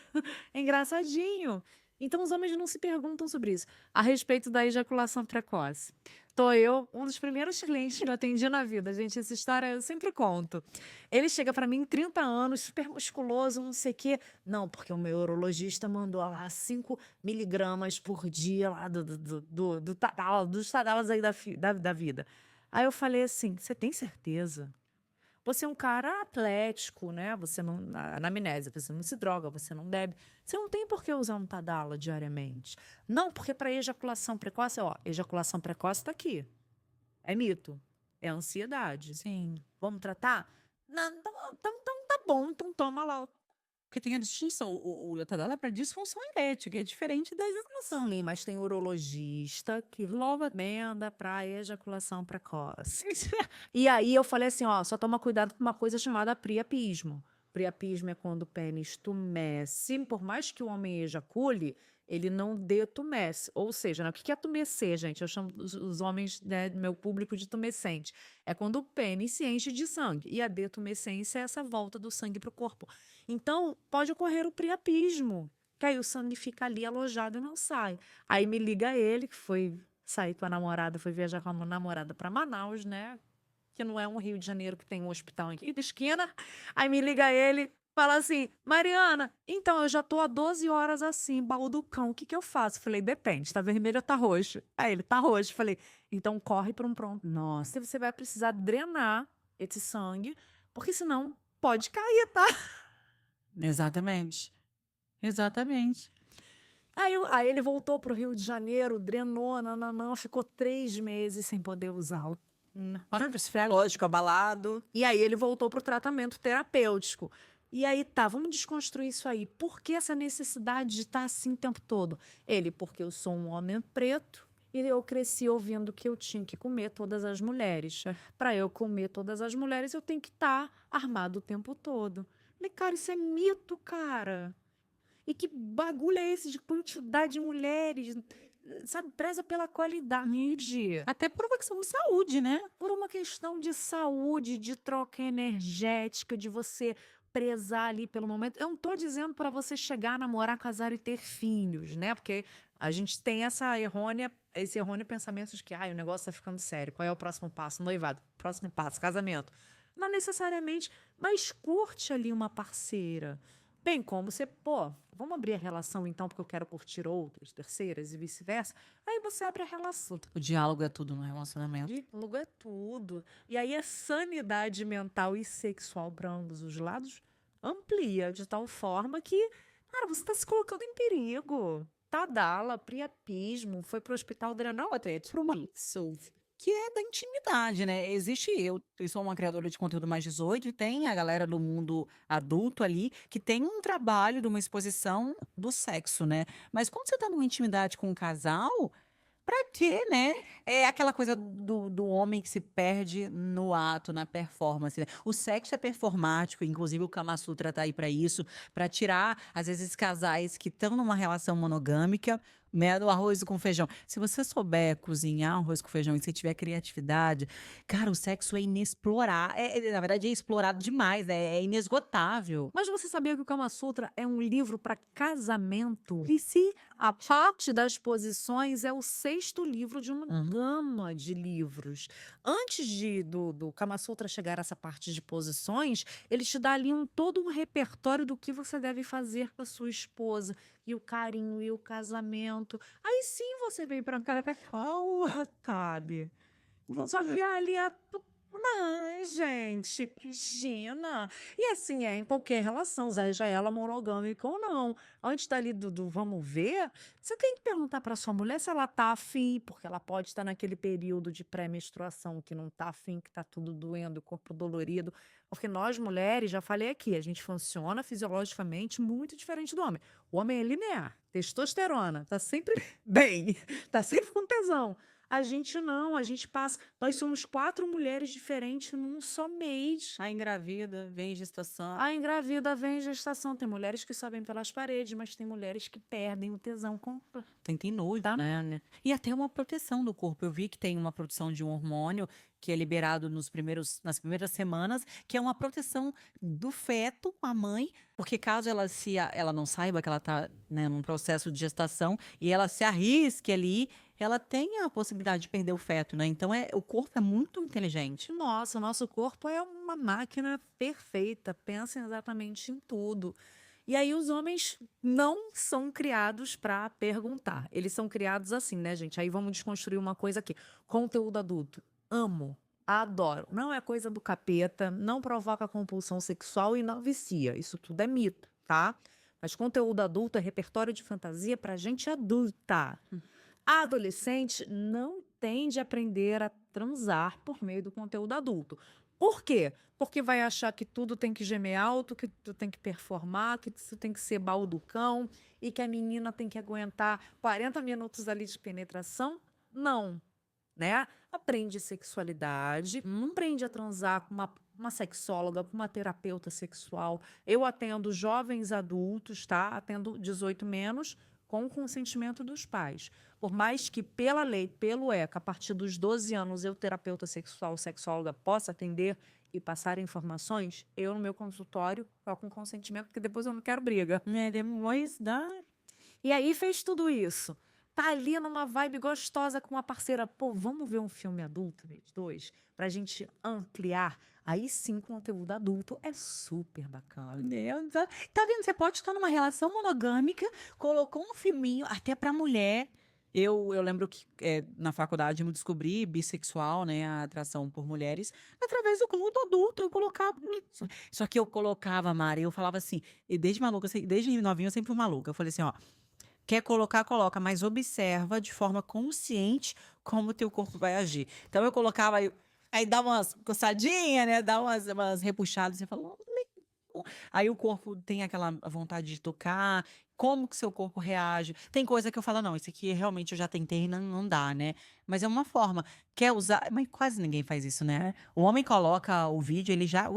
engraçadinho. Então, os homens não se perguntam sobre isso. A respeito da ejaculação precoce. Tô eu, um dos primeiros clientes que eu atendi na vida, gente. Essa história eu sempre conto. Ele chega pra mim, 30 anos, super musculoso, não sei o quê. Não, porque o meu urologista mandou lá 5 miligramas por dia lá do Tadal, dos Tadalas aí da vida. Aí eu falei assim: você tem certeza? Você é um cara atlético, né? Você não, na anamnese, você não se droga, você não bebe. Você não tem por que usar um Tadala diariamente. Não, porque para ejaculação precoce, ó, ejaculação precoce está aqui. É mito. É ansiedade. Sim. Vamos tratar? Não, então tá bom, então toma lá. Porque tem a distinção. O Tadala é para disfunção erétil, que é diferente da ejaculação. Sim, mas tem urologista que louva emenda para ejaculação precoce. E aí eu falei assim, ó, só toma cuidado com uma coisa chamada priapismo. Priapismo é quando o pênis tumesce, por mais que o homem ejacule, ele não detumesce. Ou seja, né, o que é tumecer, gente? Eu chamo os homens, né, meu público de tumescente. É quando o pênis se enche de sangue. E a detumescência é essa volta do sangue para o corpo. Então, pode ocorrer o priapismo, que aí o sangue fica ali alojado e não sai. Aí me liga ele, que foi sair com a namorada, foi viajar com a namorada para Manaus, né? Que não é um Rio de Janeiro que tem um hospital aqui da esquina. Aí me liga ele, fala assim: Mariana, então eu já tô há 12 horas assim, baú do cão, o que que eu faço? Falei: depende, tá vermelho ou tá roxo? Aí ele: tá roxo. Falei: então corre para um pronto. Nossa, você vai precisar drenar esse sangue, porque senão pode cair, tá? Exatamente. Exatamente. Aí ele voltou pro Rio de Janeiro, drenou, nananã, ficou 3 meses sem poder usar. Para psicológico, abalado. E aí ele voltou pro tratamento terapêutico. E aí tá, vamos desconstruir isso aí. Por que essa necessidade de estar assim o tempo todo? Ele, porque eu sou um homem preto e eu cresci ouvindo que eu tinha que comer todas as mulheres. Para eu comer todas as mulheres, eu tenho que estar armado o tempo todo. Falei, cara, isso é mito, cara. E que bagulho é esse de quantidade de mulheres? Sabe, preza pela qualidade. Até por uma questão de saúde, né? Por uma questão de saúde, de troca energética, de você prezar ali pelo momento. Eu não tô dizendo para você chegar, namorar, casar e ter filhos, né? Porque a gente tem esse errôneo pensamento de que o negócio tá ficando sério. Qual é o próximo passo? Noivado. Próximo passo, casamento. Não necessariamente, mas curte ali uma parceira. Bem como você, vamos abrir a relação então, porque eu quero curtir outras, terceiras e vice-versa. Aí você abre a relação. O diálogo é tudo no relacionamento. Diálogo é tudo. E aí a sanidade mental e sexual para ambos os lados amplia de tal forma que, cara, você está se colocando em perigo. Tadala, priapismo, foi pro hospital Drenal até Por uma que é da intimidade, né? Existe eu sou uma criadora de conteúdo mais 18 e tem a galera do mundo adulto ali que tem um trabalho de uma exposição do sexo, né? Mas quando você tá numa intimidade com um casal, pra quê, né? É aquela coisa do homem que se perde no ato, na performance, né? O sexo é performático, inclusive o Kama Sutra tá aí pra isso, pra tirar, às vezes, casais que estão numa relação monogâmica, né, do arroz com feijão. Se você souber cozinhar arroz com feijão e se tiver criatividade, cara, o sexo é inexplorado. Na verdade, é explorado demais, né? É inesgotável. Mas você sabia que o Kama Sutra é um livro para casamento? E se A parte das posições é o 6º livro de uma gama de livros. Antes do Kama Sutra chegar a essa parte de posições, ele te dá ali todo um repertório do que você deve fazer com a sua esposa. E o carinho, e o casamento. Aí sim você vem pra cá, sabe? Só que ali Mas, gente, imagina. E assim é em qualquer relação, seja ela monogâmica ou não. Antes dali do vamos ver, você tem que perguntar para sua mulher se ela tá afim, porque ela pode estar naquele período de pré-menstruação que não tá afim, que tá tudo doendo, o corpo dolorido. Porque nós mulheres, já falei aqui, a gente funciona fisiologicamente muito diferente do homem. O homem é linear, testosterona, tá sempre bem, tá sempre com tesão. A gente não, a gente passa. Nós somos 4 mulheres diferentes num só mês. A engravida, vem gestação. A engravida vem em gestação. Tem mulheres que sobem pelas paredes, mas tem mulheres que perdem o tesão com. Tem nojo, Tá? né? E até uma proteção do corpo. Eu vi que tem uma produção de um hormônio que é liberado nas primeiras semanas, que é uma proteção do feto, a mãe, porque caso ela não saiba que ela está, né, num processo de gestação e ela se arrisque ali, ela tem a possibilidade de perder o feto, né? Então o corpo é muito inteligente. Nossa, o nosso corpo é uma máquina perfeita. Pensa exatamente em tudo. E aí os homens não são criados para perguntar. Eles são criados assim, né, gente? Aí vamos desconstruir uma coisa aqui. Conteúdo adulto. Amo. Adoro. Não é coisa do capeta, não provoca compulsão sexual e não vicia. Isso tudo é mito, tá? Mas conteúdo adulto é repertório de fantasia para gente adulta. A adolescente não tende a aprender a transar por meio do conteúdo adulto. Por quê? Porque vai achar que tudo tem que gemer alto, que tu tem que performar, que isso tem que ser balducão e que a menina tem que aguentar 40 minutos ali de penetração. Não, né? Aprende sexualidade, aprende a transar com uma sexóloga, com uma terapeuta sexual. Eu atendo jovens adultos, tá? Atendo 18 menos, com o consentimento dos pais. Por mais que pela lei, pelo ECA, a partir dos 12 anos, eu, terapeuta sexual, sexóloga, possa atender e passar informações, eu no meu consultório, só com consentimento, porque depois eu não quero briga. Depois dá. E aí fez tudo isso. Tá ali numa vibe gostosa com uma parceira. Pô, vamos ver um filme adulto, vez dois, pra gente ampliar. Aí sim, conteúdo adulto é super bacana. Tá vendo? Você pode estar numa relação monogâmica, colocou um filminho até pra mulher. Eu lembro que na faculdade eu me descobri bissexual, né? A atração por mulheres, através do conteúdo adulto. Eu colocava isso. Só que eu colocava, Mari, eu falava assim, e desde maluca, desde novinha eu sempre fui maluca. Eu falei assim, ó. Quer colocar, coloca, mas observa de forma consciente como o teu corpo vai agir. Então eu colocava, aí dá umas coçadinhas, né? Dá umas repuxadas, você fala, "Oh, legal." Aí o corpo tem aquela vontade de tocar, como que seu corpo reage. Tem coisa que eu falo, não, isso aqui realmente eu já tentei e não dá, né? Mas é uma forma. Quer usar, mas quase ninguém faz isso, né? O homem coloca o vídeo, ele já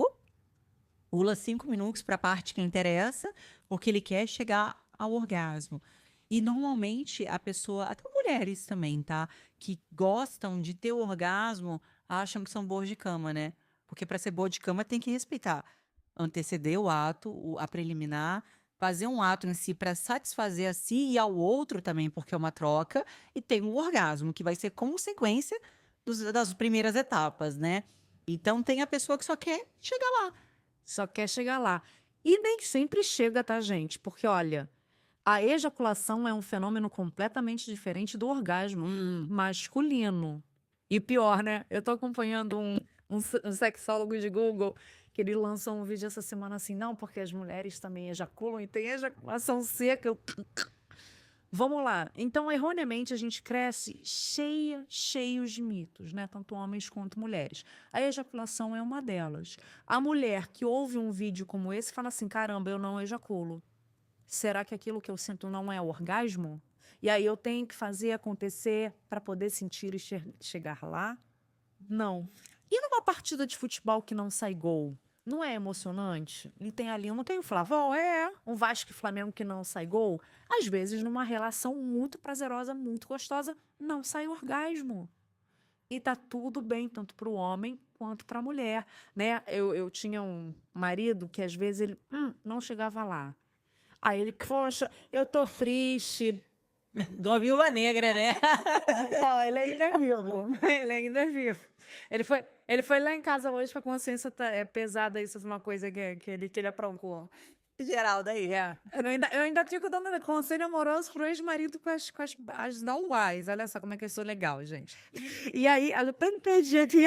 pula 5 minutos para a parte que interessa, porque ele quer chegar ao orgasmo. E normalmente a pessoa, até mulheres também, tá? Que gostam de ter o orgasmo, acham que são boas de cama, né? Porque para ser boa de cama tem que respeitar, anteceder o ato, a preliminar, fazer um ato em si para satisfazer a si e ao outro também, porque é uma troca, e tem o orgasmo, que vai ser consequência das primeiras etapas, né? Então tem a pessoa que só quer chegar lá. Só quer chegar lá. E nem sempre chega, tá, gente? Porque, olha, a ejaculação é um fenômeno completamente diferente do orgasmo masculino. E pior, né? Eu tô acompanhando um sexólogo de Google que ele lançou um vídeo essa semana assim, não, porque as mulheres também ejaculam e tem ejaculação seca. Vamos lá. Então, erroneamente, a gente cresce cheios de mitos, né? Tanto homens quanto mulheres. A ejaculação é uma delas. A mulher que ouve um vídeo como esse fala assim, caramba, eu não ejaculo. Será que aquilo que eu sinto não é orgasmo? E aí eu tenho que fazer acontecer para poder sentir e chegar lá? Não. E numa partida de futebol que não sai gol? Não é emocionante? E tem ali, não tem o Flavão, um Vasco e Flamengo que não sai gol? Às vezes, numa relação muito prazerosa, muito gostosa, não sai orgasmo. E tá tudo bem, tanto para o homem quanto para a mulher, né? Eu tinha um marido que às vezes ele não chegava lá. Aí ele, poxa, eu tô triste. Do Viúva Negra, né? Não, ele ainda é vivo. Ele ainda é vivo. Ele foi lá em casa hoje com a consciência pesada, isso é uma coisa que ele aprontou. Geraldo aí. Eu ainda fico dando conselho amoroso pro ex-marido as da Uais. Olha só como é que eu sou legal, gente. E aí, eu perdi aqui.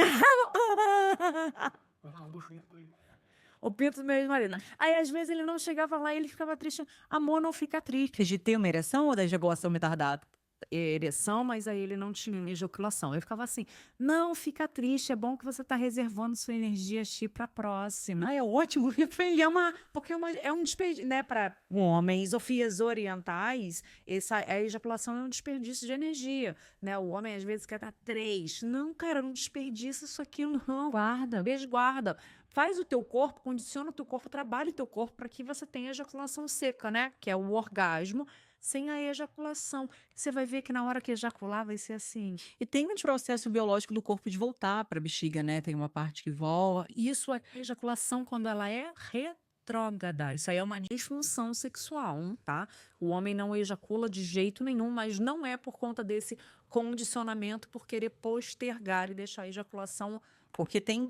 O pinto do meu ex-marido. Aí, às vezes, ele não chegava lá e ele ficava triste. Amor, não fica triste. De ter uma ereção ou da ejaculação retardada? Ereção, mas aí ele não tinha ejaculação. Eu ficava assim, não fica triste, é bom que você está reservando sua energia X para a próxima. Ah, é ótimo. Porque é um desperdício, né, para homens ou fias orientais, a ejaculação é um desperdício de energia, né? O homem às vezes quer dar 3. Não, cara, não desperdiça isso aqui, não. Guarda, guarda. Faz o teu corpo, condiciona o teu corpo, trabalha o teu corpo para que você tenha ejaculação seca, né? Que é o orgasmo sem a ejaculação. Você vai ver que na hora que ejacular vai ser assim. E tem um processo biológico do corpo de voltar para a bexiga, né? Tem uma parte que volta. Isso é ejaculação quando ela é retrógrada. Isso aí é uma disfunção sexual, tá? O homem não ejacula de jeito nenhum, mas não é por conta desse condicionamento por querer postergar e deixar a ejaculação Porque tem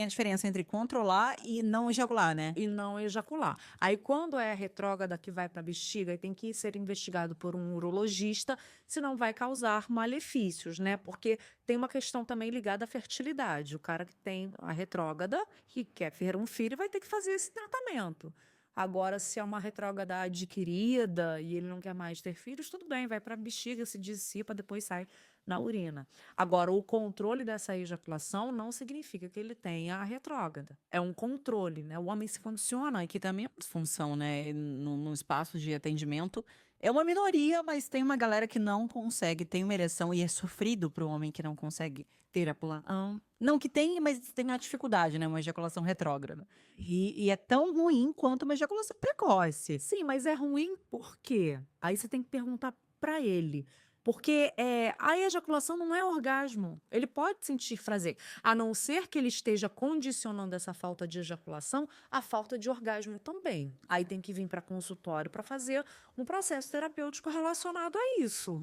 a diferença entre controlar e não ejacular, né? e não ejacular. Aí, quando é retrógrada que vai para a bexiga, tem que ser investigado por um urologista, se não vai causar malefícios, né? Porque tem uma questão também ligada à fertilidade. O cara que tem a retrógrada e quer ter um filho vai ter que fazer esse tratamento. Agora, se é uma retrógrada adquirida e ele não quer mais ter filhos, tudo bem, vai para a bexiga, se dissipa, depois sai na urina. Agora, o controle dessa ejaculação não significa que ele tenha a retrógrada. É um controle, né? O homem se condiciona. Que também é uma disfunção, né? No espaço de atendimento. É uma minoria, mas tem uma galera que não consegue, tem uma ereção e é sofrido para o homem que não consegue ter a pulação. Não que tem, mas tem a dificuldade, né? Uma ejaculação retrógrada. E é tão ruim quanto uma ejaculação precoce. Sim, mas é ruim por quê? Aí você tem que perguntar para ele. Porque a ejaculação não é orgasmo. Ele pode sentir prazer, a não ser que ele esteja condicionando essa falta de ejaculação à falta de orgasmo também. Aí tem que vir para consultório para fazer um processo terapêutico relacionado a isso,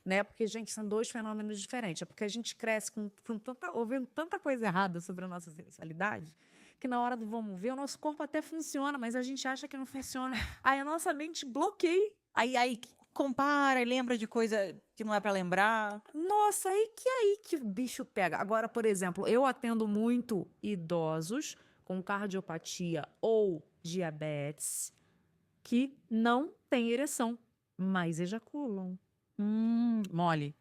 né? Porque, gente, são dois fenômenos diferentes. É porque a gente cresce ouvindo tanta coisa errada sobre a nossa sexualidade que na hora do vamos ver, o nosso corpo até funciona, mas a gente acha que não funciona. Aí a nossa mente bloqueia. Aí compara e lembra de coisa que não é para lembrar. Nossa, aí que o bicho pega. Agora, por exemplo, eu atendo muito idosos com cardiopatia ou diabetes que não têm ereção, mas ejaculam. Mole.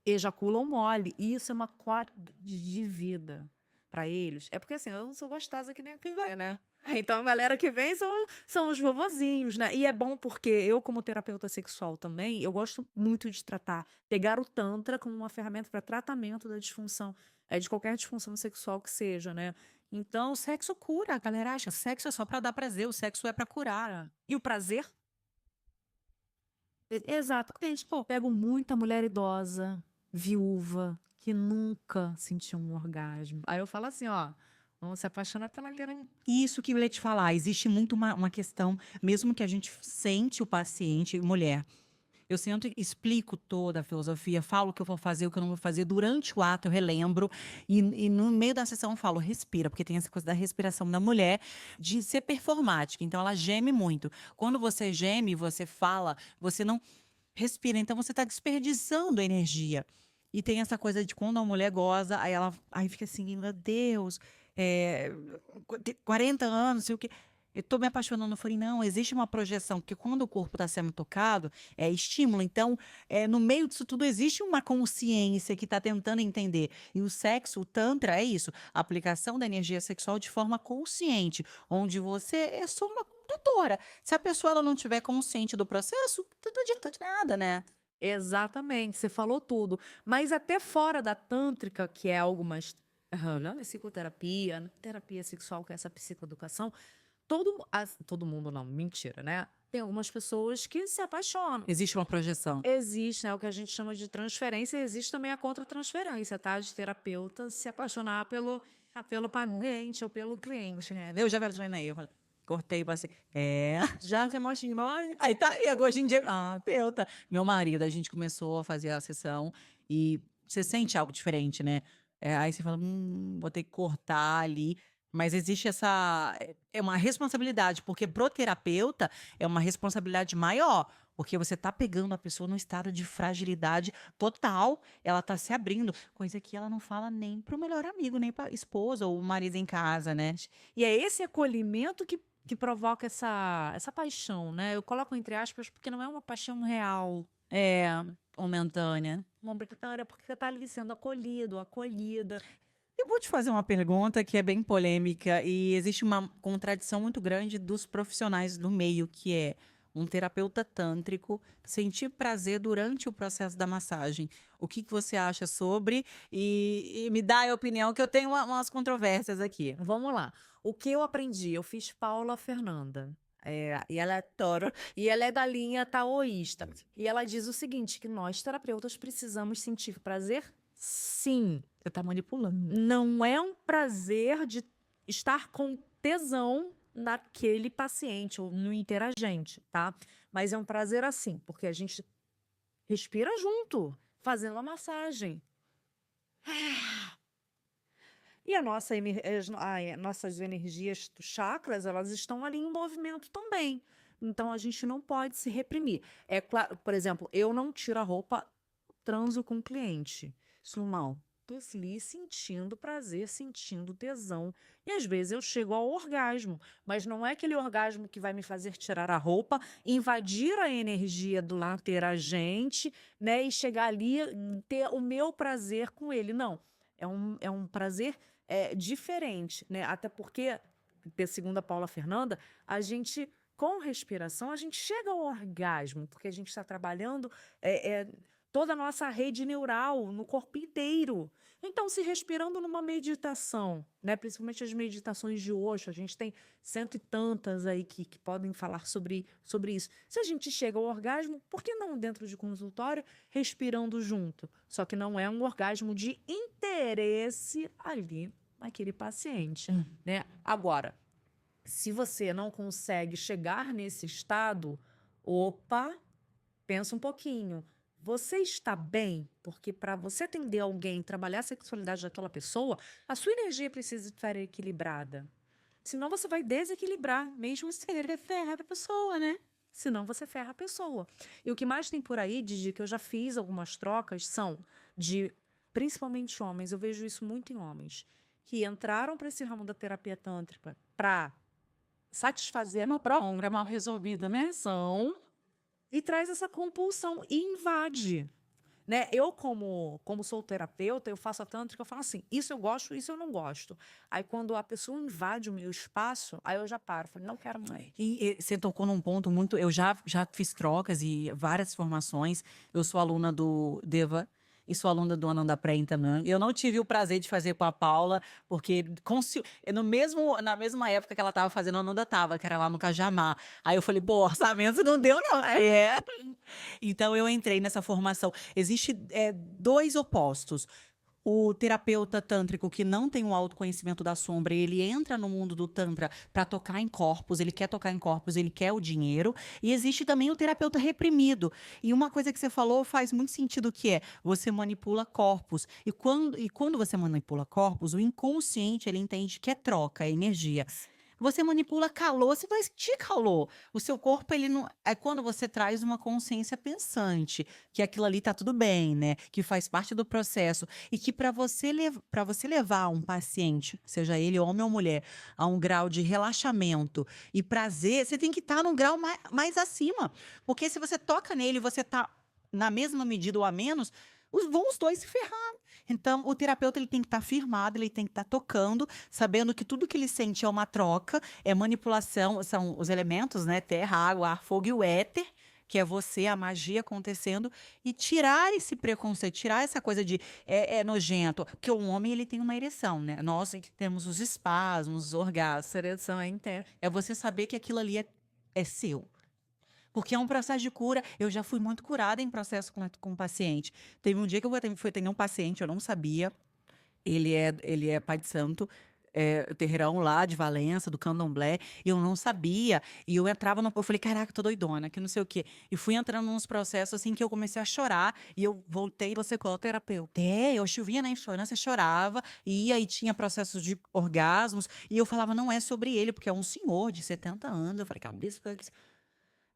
Ejaculam mole. E isso é uma qualidade de vida para eles. É porque assim, eu não sou gostosa que nem quem vai, né? Então, a galera que vem são os vovozinhos, né? E é bom porque eu, como terapeuta sexual também, eu gosto muito de pegar o Tantra como uma ferramenta para tratamento da disfunção, de qualquer disfunção sexual que seja, né? Então, o sexo cura. A galera acha sexo é só para dar prazer, o sexo é para curar. E o prazer? Exatamente. Pô, pego muita mulher idosa, viúva, que nunca sentiu um orgasmo. Aí eu falo assim, ó. Vamos se apaixonar pela liderança. Isso que eu ia te falar, existe muito uma questão, mesmo que a gente sente o paciente, mulher, eu sento e explico toda a filosofia, falo o que eu vou fazer, o que eu não vou fazer, durante o ato eu relembro, e no meio da sessão eu falo, respira, porque tem essa coisa da respiração da mulher, de ser performática, então ela geme muito. Quando você geme, você fala, você não respira, então você está desperdiçando energia. E tem essa coisa de quando a mulher goza, aí fica assim, meu Deus, 40 anos, sei o quê. Eu tô me apaixonando. Eu falei, não, existe uma projeção, porque quando o corpo está sendo tocado, é estímulo. Então, no meio disso tudo, existe uma consciência que está tentando entender. E o sexo, o Tantra, é isso: a aplicação da energia sexual de forma consciente, onde você é só uma condutora. Se a pessoa ela não tiver consciente do processo, não adianta de nada, né? Exatamente, você falou tudo. Mas até fora da tântrica, que é algo mais psicoterapia, né, terapia sexual, que é essa psicoeducação, todo mundo não, mentira, né? Tem algumas pessoas que se apaixonam. Existe uma projeção. Existe, né, o que a gente chama de transferência, e existe também a contra-transferência, tá? De terapeuta se apaixonar pelo paciente ou pelo cliente, né? Eu já imaginei, eu falei, cortei, passei. Já se emocionou. Aí tá, e agora hoje em dia, terapeuta. Meu marido, a gente começou a fazer a sessão e você sente algo diferente, né? Aí você fala, vou ter que cortar ali. Mas existe essa é uma responsabilidade, porque pro terapeuta é uma responsabilidade maior, porque você tá pegando a pessoa num estado de fragilidade total, ela tá se abrindo, coisa que ela não fala nem pro melhor amigo, nem pra esposa ou o marido em casa, né. E é esse acolhimento que provoca essa paixão, né? Eu coloco entre aspas porque não é uma paixão real. É, momentânea. Uma brincadeira, porque você está ali sendo acolhido, acolhida. Eu vou te fazer uma pergunta que é bem polêmica e existe uma contradição muito grande dos profissionais do meio, que é um terapeuta tântrico sentir prazer durante o processo da massagem. O que que você acha sobre? E me dá a opinião, que eu tenho umas controvérsias aqui. Vamos lá. O que eu aprendi? Eu fiz Paula Fernanda. E ela é toro, e ela é da linha taoísta. E ela diz o seguinte: que nós, terapeutas, precisamos sentir prazer? Sim. Você está manipulando. Não é um prazer de estar com tesão naquele paciente ou no interagente, tá? Mas é um prazer assim, porque a gente respira junto, fazendo a massagem. E nossas energias dos chakras, elas estão ali em movimento também. Então, a gente não pode se reprimir. É claro, por exemplo, eu não tiro a roupa, transo com o cliente. Isso não. Tô ali sentindo prazer, sentindo tesão. E às vezes eu chego ao orgasmo, mas não é aquele orgasmo que vai me fazer tirar a roupa, invadir a energia do interagente, né? E chegar ali e ter o meu prazer com ele. Não. É um prazer diferente, né? Até porque, segundo a Paula Fernanda, a gente, com respiração, a gente chega ao orgasmo, porque a gente está trabalhando toda a nossa rede neural no corpo inteiro. Então, se respirando numa meditação, né? Principalmente as meditações de Osho, a gente tem cento e tantas aí que podem falar sobre isso. Se a gente chega ao orgasmo, por que não dentro de consultório, respirando junto? Só que não é um orgasmo de interesse ali naquele paciente, né? Agora, se você não consegue chegar nesse estado, opa, pensa um pouquinho. Você está bem? Porque para você atender alguém, trabalhar a sexualidade daquela pessoa, a sua energia precisa estar equilibrada. Senão você vai desequilibrar, mesmo se ele ferra a pessoa, né? Senão você ferra a pessoa. E o que mais tem por aí, Didi, que eu já fiz algumas trocas, são de, principalmente homens, eu vejo isso muito em homens, que entraram para esse ramo da terapia tântrica para satisfazer uma bronca mal resolvida, né? E traz essa compulsão e invade. Né? Eu, como sou terapeuta, eu faço a tântrica, eu falo assim, isso eu gosto, isso eu não gosto. Aí, quando a pessoa invade o meu espaço, aí eu já paro, falo, não quero mais. E você tocou num ponto muito. Eu já fiz trocas e várias formações. Eu sou aluna do Deva e sou aluna do Ananda Prem também. Eu não tive o prazer de fazer com a Paula, porque na mesma época que ela estava fazendo, a Ananda estava, que era lá no Cajamar. Aí eu falei, pô, orçamento não deu, não. Então eu entrei nessa formação. Existe dois opostos. O terapeuta tântrico que não tem o autoconhecimento da sombra, ele entra no mundo do tantra para tocar em corpos, ele quer tocar em corpos, ele quer o dinheiro. E existe também o terapeuta reprimido. E uma coisa que você falou faz muito sentido, que é, você manipula corpos. E quando você manipula corpos, o inconsciente, ele entende que é troca, é energia. Você manipula calor, você vai sentir calor. O seu corpo, ele não. É quando você traz uma consciência pensante, que aquilo ali tá tudo bem, né? Que faz parte do processo. E que para você levar um paciente, seja ele homem ou mulher, a um grau de relaxamento e prazer, você tem que estar num grau mais acima. Porque se você toca nele, você tá na mesma medida ou a menos, vão os dois se ferrar. Então, o terapeuta, ele tem que estar firmado, ele tem que estar tocando, sabendo que tudo que ele sente é uma troca, é manipulação, são os elementos, né? Terra, água, ar, fogo e o éter, que é você, a magia acontecendo, e tirar esse preconceito, tirar essa coisa de é nojento. Porque o homem, ele tem uma ereção, né? Nós que temos os espasmos, os orgasmos. A ereção é interna. É você saber que aquilo ali é seu. Porque é um processo de cura. Eu já fui muito curada em processo com paciente. Teve um dia que eu fui atender um paciente, eu não sabia. Ele é pai de santo. terreirão lá de Valença, do Candomblé, e eu não sabia. E eu entrava no. Eu falei, caraca, tô doidona, que não sei o quê. E fui entrando nos processos assim que eu comecei a chorar. E eu voltei. Você qual terapeuta? Eu chovia na insurância, chorava, e aí tinha processos de orgasmos, e eu falava, não é sobre ele, porque é um senhor de 70 anos. Eu falei, cabeça.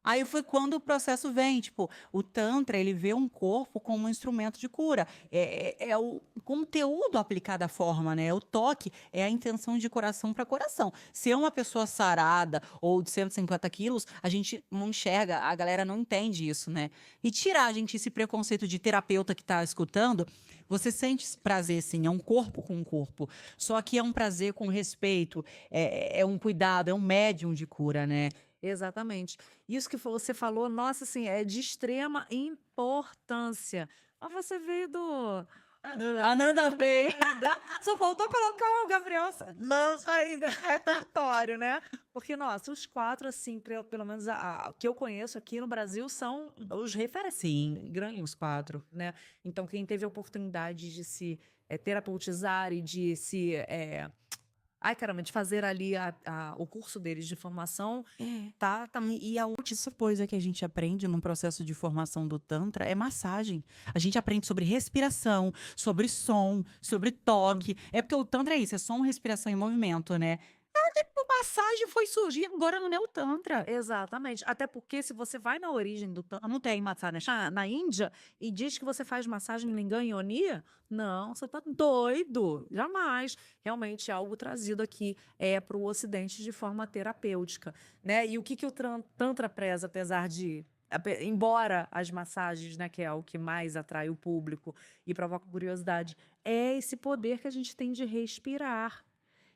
Aí foi quando o processo vem, tipo, o Tantra, ele vê um corpo como um instrumento de cura. É o conteúdo aplicado à forma, né? O toque é a intenção de coração para coração. Se é uma pessoa sarada ou de 150 quilos, a gente não enxerga, a galera não entende isso, né? E tirar a gente esse preconceito de terapeuta que está escutando, você sente esse prazer, sim, é um corpo com um corpo. Só que é um prazer com respeito, é um cuidado, é um médium de cura, né? Exatamente. Isso que você falou, nossa, assim, é de extrema importância. Mas você veio do. Nada a ver. Só faltou colocar o Gabriel Lança aí no repertório, né? Porque, nossa, os quatro, assim, pelo menos que eu conheço aqui no Brasil, são os referentes. Sim, grandes os quatro. Né? Então, quem teve a oportunidade de se terapeutizar e de se. Ai, caramba, de fazer ali o curso deles de formação, E a outra coisa que a gente aprende num processo de formação do Tantra é massagem. A gente aprende sobre respiração, sobre som, sobre toque. É porque o Tantra é isso, é som, respiração e movimento, né? Massagem foi surgir agora no Neo Tantra. exatamente. Até porque se você vai na origem do Tantra, não tem massagem na Índia e diz que você faz massagem Lingam e Yonia, não, você tá doido. Jamais. Realmente é algo trazido aqui para o Ocidente de forma terapêutica, né? E o que o Tantra preza, apesar de embora as massagens, né, que é o que mais atrai o público e provoca curiosidade, é esse poder que a gente tem de respirar.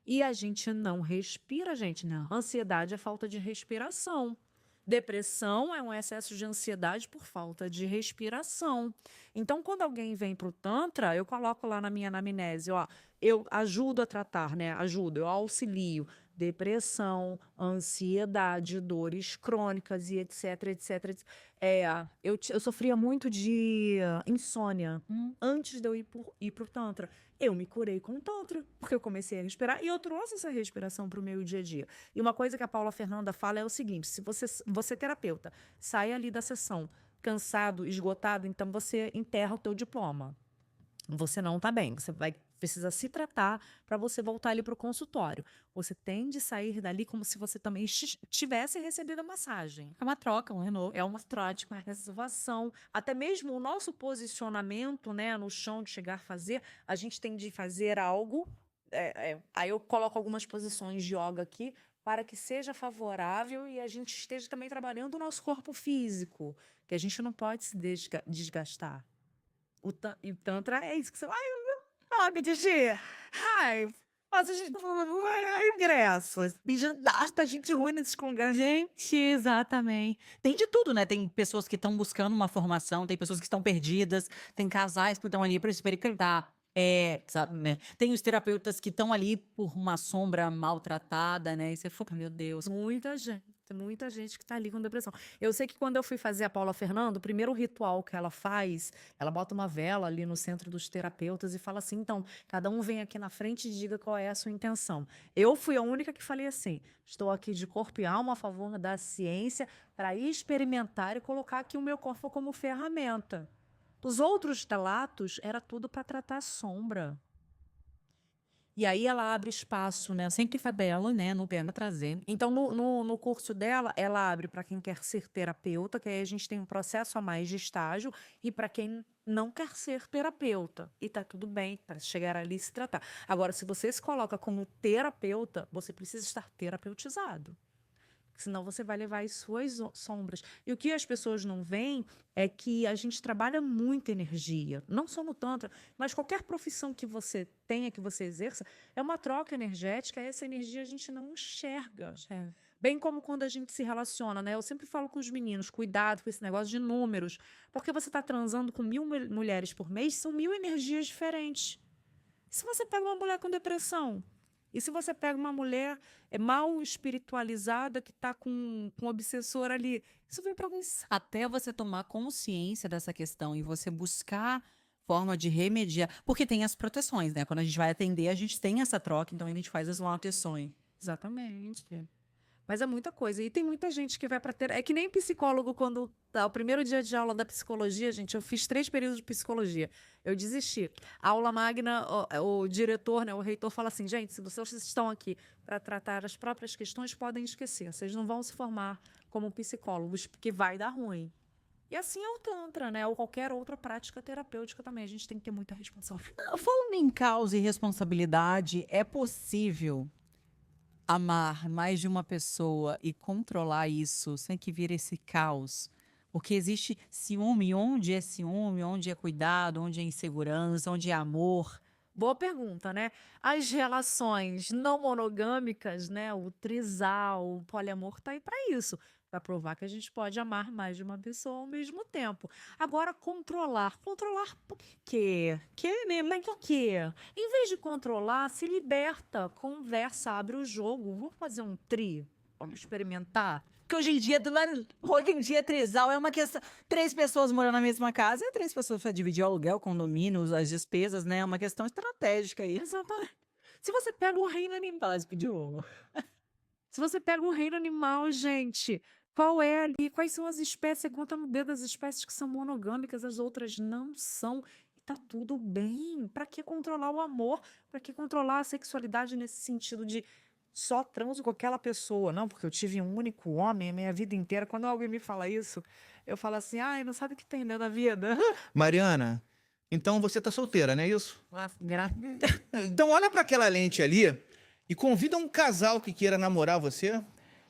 E a gente não respira, gente, né? Ansiedade é falta de respiração. Depressão é um excesso de ansiedade por falta de respiração. Então, quando alguém vem para o Tantra, eu coloco lá na minha anamnese, ó, eu ajudo a tratar, né? Ajudo, eu auxilio depressão, ansiedade, dores crônicas e etc, etc, etc. Eu sofria muito de insônia antes de eu ir para o Tantra. Eu me curei com o Tantra, porque eu comecei a respirar e eu trouxe essa respiração para o meu dia a dia. E uma coisa que a Paula Fernanda fala é o seguinte: se você terapeuta, sai ali da sessão cansado, esgotado, então você enterra o teu diploma. Você não está bem, você precisa se tratar para você voltar ali para o consultório. Você tem de sair dali como se você também tivesse recebido a massagem. É uma troca, um renovo. É uma troca, uma reservação. Até mesmo o nosso posicionamento, né, no chão de chegar a fazer, a gente tem de fazer algo. Aí eu coloco algumas posições de yoga aqui para que seja favorável e a gente esteja também trabalhando o nosso corpo físico, que a gente não pode se desgastar. O Tantra é isso que você vai. Me dizer. Ai, mas a gente ingresso. A gente ruim nesses lugares. Gente, exatamente. Tem de tudo, né? Tem pessoas que estão buscando uma formação, tem pessoas que estão perdidas, tem casais que estão ali para experimentar. Sabe, né? Tem os terapeutas que estão ali por uma sombra maltratada, né? E você fica, meu Deus. Muita gente que está ali com depressão. Eu sei que quando eu fui fazer a Paula Fernando, o primeiro ritual que ela faz, ela bota uma vela ali no centro dos terapeutas e fala assim: então, cada um vem aqui na frente e diga qual é a sua intenção. Eu fui a única que falei assim: estou aqui de corpo e alma a favor da ciência para experimentar e colocar aqui o meu corpo como ferramenta. Os outros relatos era tudo para tratar a sombra. E aí ela abre espaço, né? Sempre Fabela, né? No Pena trazendo. Então, no curso dela, ela abre para quem quer ser terapeuta, que aí a gente tem um processo a mais de estágio, e para quem não quer ser terapeuta. E tá tudo bem para chegar ali e se tratar. Agora, se você se coloca como terapeuta, você precisa estar terapeutizado. Senão você vai levar as suas sombras. E o que as pessoas não veem é que a gente trabalha muita energia. Não só no Tantra, mas qualquer profissão que você tenha, que você exerça, é uma troca energética. Essa energia a gente não enxerga. Bem como quando a gente se relaciona, né? Eu sempre falo com os meninos, cuidado com esse negócio de números. Porque você está transando com 1000 mulheres por mês, são 1000 energias diferentes. E se você pega uma mulher com depressão? E se você pega uma mulher mal espiritualizada que está com um obsessor ali, isso vem para alguém. Até você tomar consciência dessa questão e você buscar forma de remediar. Porque tem as proteções, né? Quando a gente vai atender, a gente tem essa troca, então a gente faz as proteções. Exatamente. Mas é muita coisa. E tem muita gente que vai para ter. É que nem psicólogo, quando tá o primeiro dia de aula da psicologia, gente, eu fiz 3 períodos de psicologia. Eu desisti. A aula magna, o diretor, né, o reitor fala assim: gente, se vocês estão aqui para tratar as próprias questões, podem esquecer. Vocês não vão se formar como psicólogos, porque vai dar ruim. E assim é o Tantra, né? Ou qualquer outra prática terapêutica também. A gente tem que ter muita responsabilidade. Falando em causa e responsabilidade, é possível amar mais de uma pessoa e controlar isso sem que vire esse caos? Porque existe ciúme, onde é cuidado, onde é insegurança, onde é amor. Boa pergunta, né? As relações não monogâmicas, né? O trisal, o poliamor tá aí para isso, para provar que a gente pode amar mais de uma pessoa ao mesmo tempo. Agora, controlar por quê? Que, né? Mas o quê? Em vez de controlar, se liberta, conversa, abre o jogo. Vamos fazer um tri? Vamos experimentar? Porque hoje em dia, trisal é uma questão. 3 pessoas morando na mesma casa, é 3 pessoas para dividir o aluguel, condomínio, as despesas, né? É uma questão estratégica aí. Exatamente. Se você pega o reino animal, se você pega o reino animal, gente, qual é ali? Quais são as espécies? Você conta no dedo das espécies que são monogâmicas, as outras não são. E tá tudo bem. Para que controlar o amor? Para que controlar a sexualidade nesse sentido de só transo com aquela pessoa? Não, porque eu tive um único homem a minha vida inteira. Quando alguém me fala isso, eu falo assim: ai, não sabe o que tem, né, na vida? Mariana, então você tá solteira, não é isso? Graças Então olha para aquela lente ali e convida um casal que queira namorar você.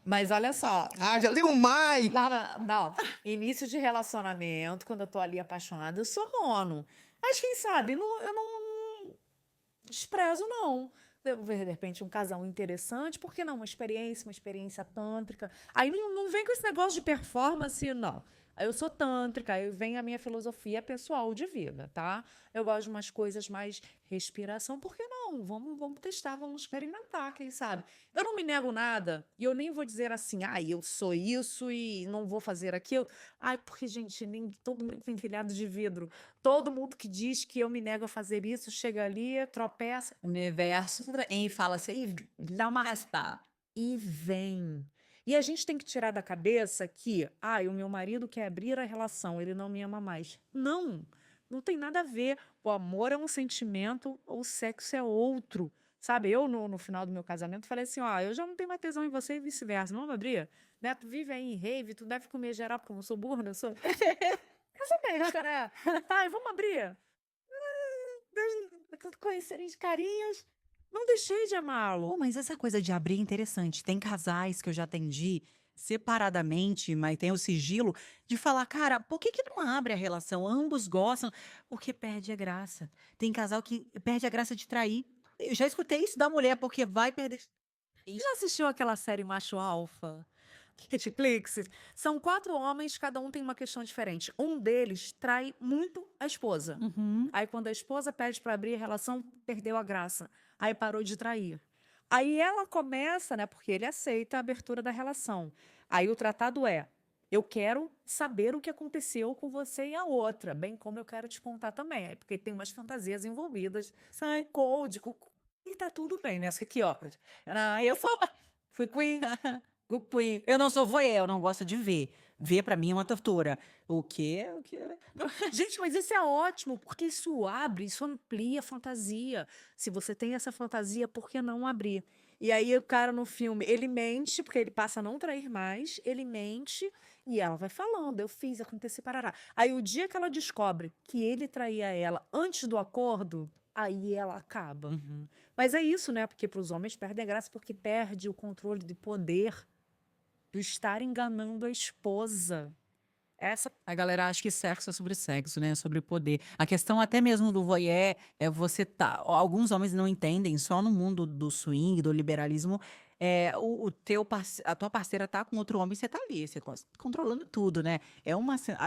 Mas olha só, Ah, já tem um mai! não. Início de relacionamento, quando eu tô ali apaixonada, eu sou mono. Mas quem sabe, eu não desprezo, não. Devo ver, de repente, um casal interessante, por que não? Uma experiência tântrica. Aí não vem com esse negócio de performance, não. Aí eu sou tântrica, aí vem a minha filosofia pessoal de vida, tá? Eu gosto de umas coisas mais respiração, por que não? Vamos testar, vamos experimentar, quem sabe? Eu não me nego nada, e eu nem vou dizer assim, eu sou isso e não vou fazer aquilo. Ai, porque, gente, nem todo mundo tem telhado de vidro. Todo mundo que diz que eu me nego a fazer isso, chega ali, tropeça, O universo e fala assim, dá uma arrastada. e vem. E a gente tem que tirar da cabeça que, o meu marido quer abrir a relação, ele não me ama mais. Não tem nada a ver. O amor é um sentimento, o sexo é outro. Sabe, eu no final do meu casamento falei assim, eu já não tenho mais tesão em você e vice-versa. Vamos abrir? Né? Tu vive aí em rave, tu deve comer geral, porque eu não sou burra, eu sou... Eu sou bem, né? Ai, vamos abrir? Conhecerem de carinhas. Não deixei de amá-lo. Pô, mas essa coisa de abrir é interessante. Tem casais que eu já atendi separadamente, mas tem o sigilo de falar, cara, por que que não abre a relação? Ambos gostam, porque perde a graça. Tem casal que perde a graça de trair. Eu já escutei isso da mulher, porque vai perder. Já assistiu aquela série Macho Alfa? Netflix? São 4 homens, cada um tem uma questão diferente. Um deles trai muito a esposa. Uhum. Aí, quando a esposa pede para abrir a relação, perdeu a graça. Aí parou de trair. Aí ela começa, né? Porque ele aceita a abertura da relação. Aí o tratado é: eu quero saber o que aconteceu com você e a outra, bem como eu quero te contar também. Aí, porque tem umas fantasias envolvidas, sai código. E tá tudo bem, né? Aqui, ó. Eu fui queen. Eu não sou voyeur, eu não gosto de ver. Ver pra mim é uma tortura. O quê? O quê? Gente, mas isso é ótimo, porque isso abre, isso amplia a fantasia. Se você tem essa fantasia, por que não abrir? E aí o cara no filme, ele mente, porque ele passa a não trair mais, ele mente e ela vai falando, eu fiz, aconteceu, parará. Aí o dia que ela descobre que ele traía ela antes do acordo, aí ela acaba. Uhum. Mas é isso, né? Porque para os homens perdem a graça porque perde o controle de poder do estar enganando a esposa. Essa A galera acha que sexo é sobre sexo, né? Sobre poder. A questão até mesmo do voyeur é você tá. Alguns homens não entendem, só no mundo do swing, do liberalismo, a tua parceira tá com outro homem, você tá ali, você tá controlando tudo, né?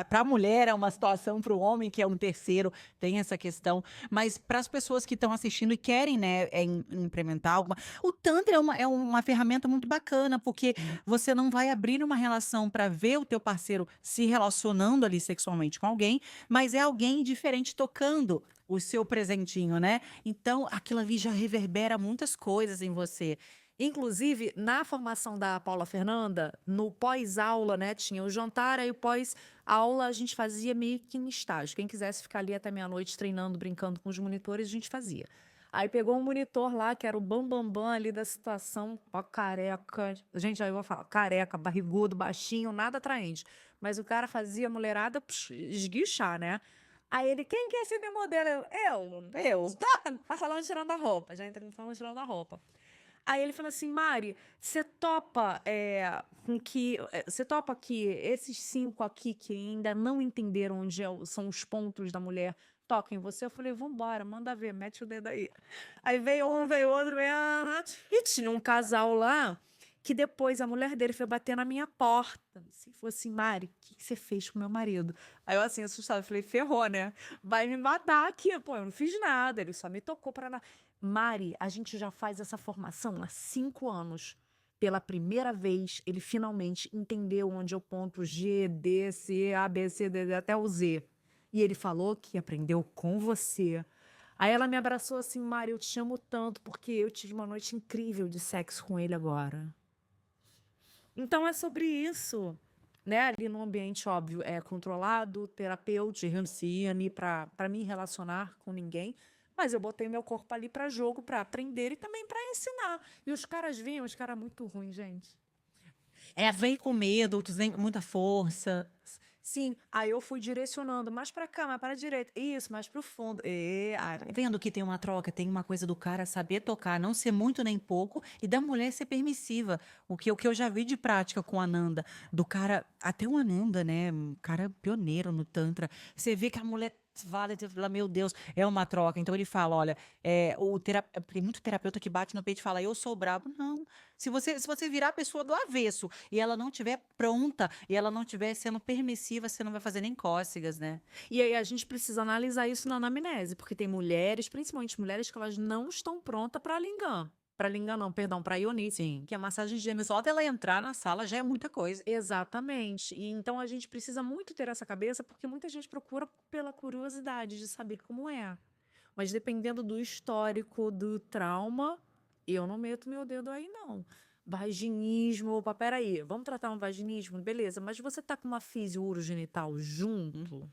Para a mulher é uma situação, para o homem que é um terceiro, tem essa questão. Mas para as pessoas que estão assistindo e querem, né, implementar alguma. O Tantra é uma ferramenta muito bacana, porque você não vai abrir uma relação para ver o teu parceiro se relacionando ali sexualmente com alguém, mas é alguém diferente tocando o seu presentinho, né? Então, aquilo ali já reverbera muitas coisas em você. Inclusive, na formação da Paula Fernanda, no pós-aula, né, tinha o jantar, aí o pós-aula a gente fazia meio que em estágio. Quem quisesse ficar ali até meia-noite treinando, brincando com os monitores, a gente fazia. Aí pegou um monitor lá, que era o bambambam ali da situação, ó, careca. Gente, aí eu vou falar, careca, barrigudo, baixinho, nada atraente. Mas o cara fazia a mulherada esguichar, né? Aí ele, quem quer ser meu modelo? Eu. Tá falando tirando a roupa. Já entrei no salão tirando a roupa. Aí ele falou assim, Mari, você topa você topa que esses 5 aqui que ainda não entenderam onde são os pontos da mulher toquem em você? Eu falei, vambora, manda ver, mete o dedo aí. Aí veio um, veio outro, e tinha um casal lá que depois a mulher dele foi bater na minha porta. Se fosse assim, Mari, o que você fez com meu marido? Aí eu assim, assustada, falei, ferrou, né? Vai me matar aqui. Pô, eu não fiz nada, ele só me tocou pra nada. Mari, a gente já faz essa formação há 5 anos. Pela primeira vez, ele finalmente entendeu onde é o ponto G, D, C, A, B, C, D, até o Z. E ele falou que aprendeu com você. Aí ela me abraçou assim, Mari, eu te amo tanto, porque eu tive uma noite incrível de sexo com ele agora. Então é sobre isso, né? Ali no ambiente, óbvio, é controlado, terapêutico, Hansine, para me relacionar com ninguém. Mas eu botei meu corpo ali para jogo, para aprender e também para ensinar. E os caras vinham, os caras muito ruins, gente. Vem com medo, outros vem com muita força. Sim, aí eu fui direcionando mais para cá, mais para a direita. Isso, mais para o fundo. Vendo que tem uma troca, tem uma coisa do cara saber tocar, não ser muito nem pouco, e da mulher ser permissiva. O que eu já vi de prática com a Ananda, do cara, até o Ananda, né? Um cara pioneiro no Tantra. Você vê que a mulher fala, meu Deus, é uma troca. Então ele fala: olha, tem muito terapeuta que bate no peito e fala, eu sou brabo. Não. Se você virar a pessoa do avesso e ela não estiver pronta e ela não estiver sendo permissiva, você não vai fazer nem cócegas, né? E aí a gente precisa analisar isso na anamnese, porque tem mulheres, principalmente mulheres, que elas não estão prontas para lingam. Para lingam não, perdão, para Ioni. Sim. Que a massagem de gêmeos, só dela entrar na sala já é muita coisa. Exatamente. E então a gente precisa muito ter essa cabeça, porque muita gente procura pela curiosidade de saber como é. Mas dependendo do histórico, do trauma, eu não meto meu dedo aí, não. Vaginismo, opa, peraí, vamos tratar um vaginismo? Beleza, mas você tá com uma físio urogenital junto?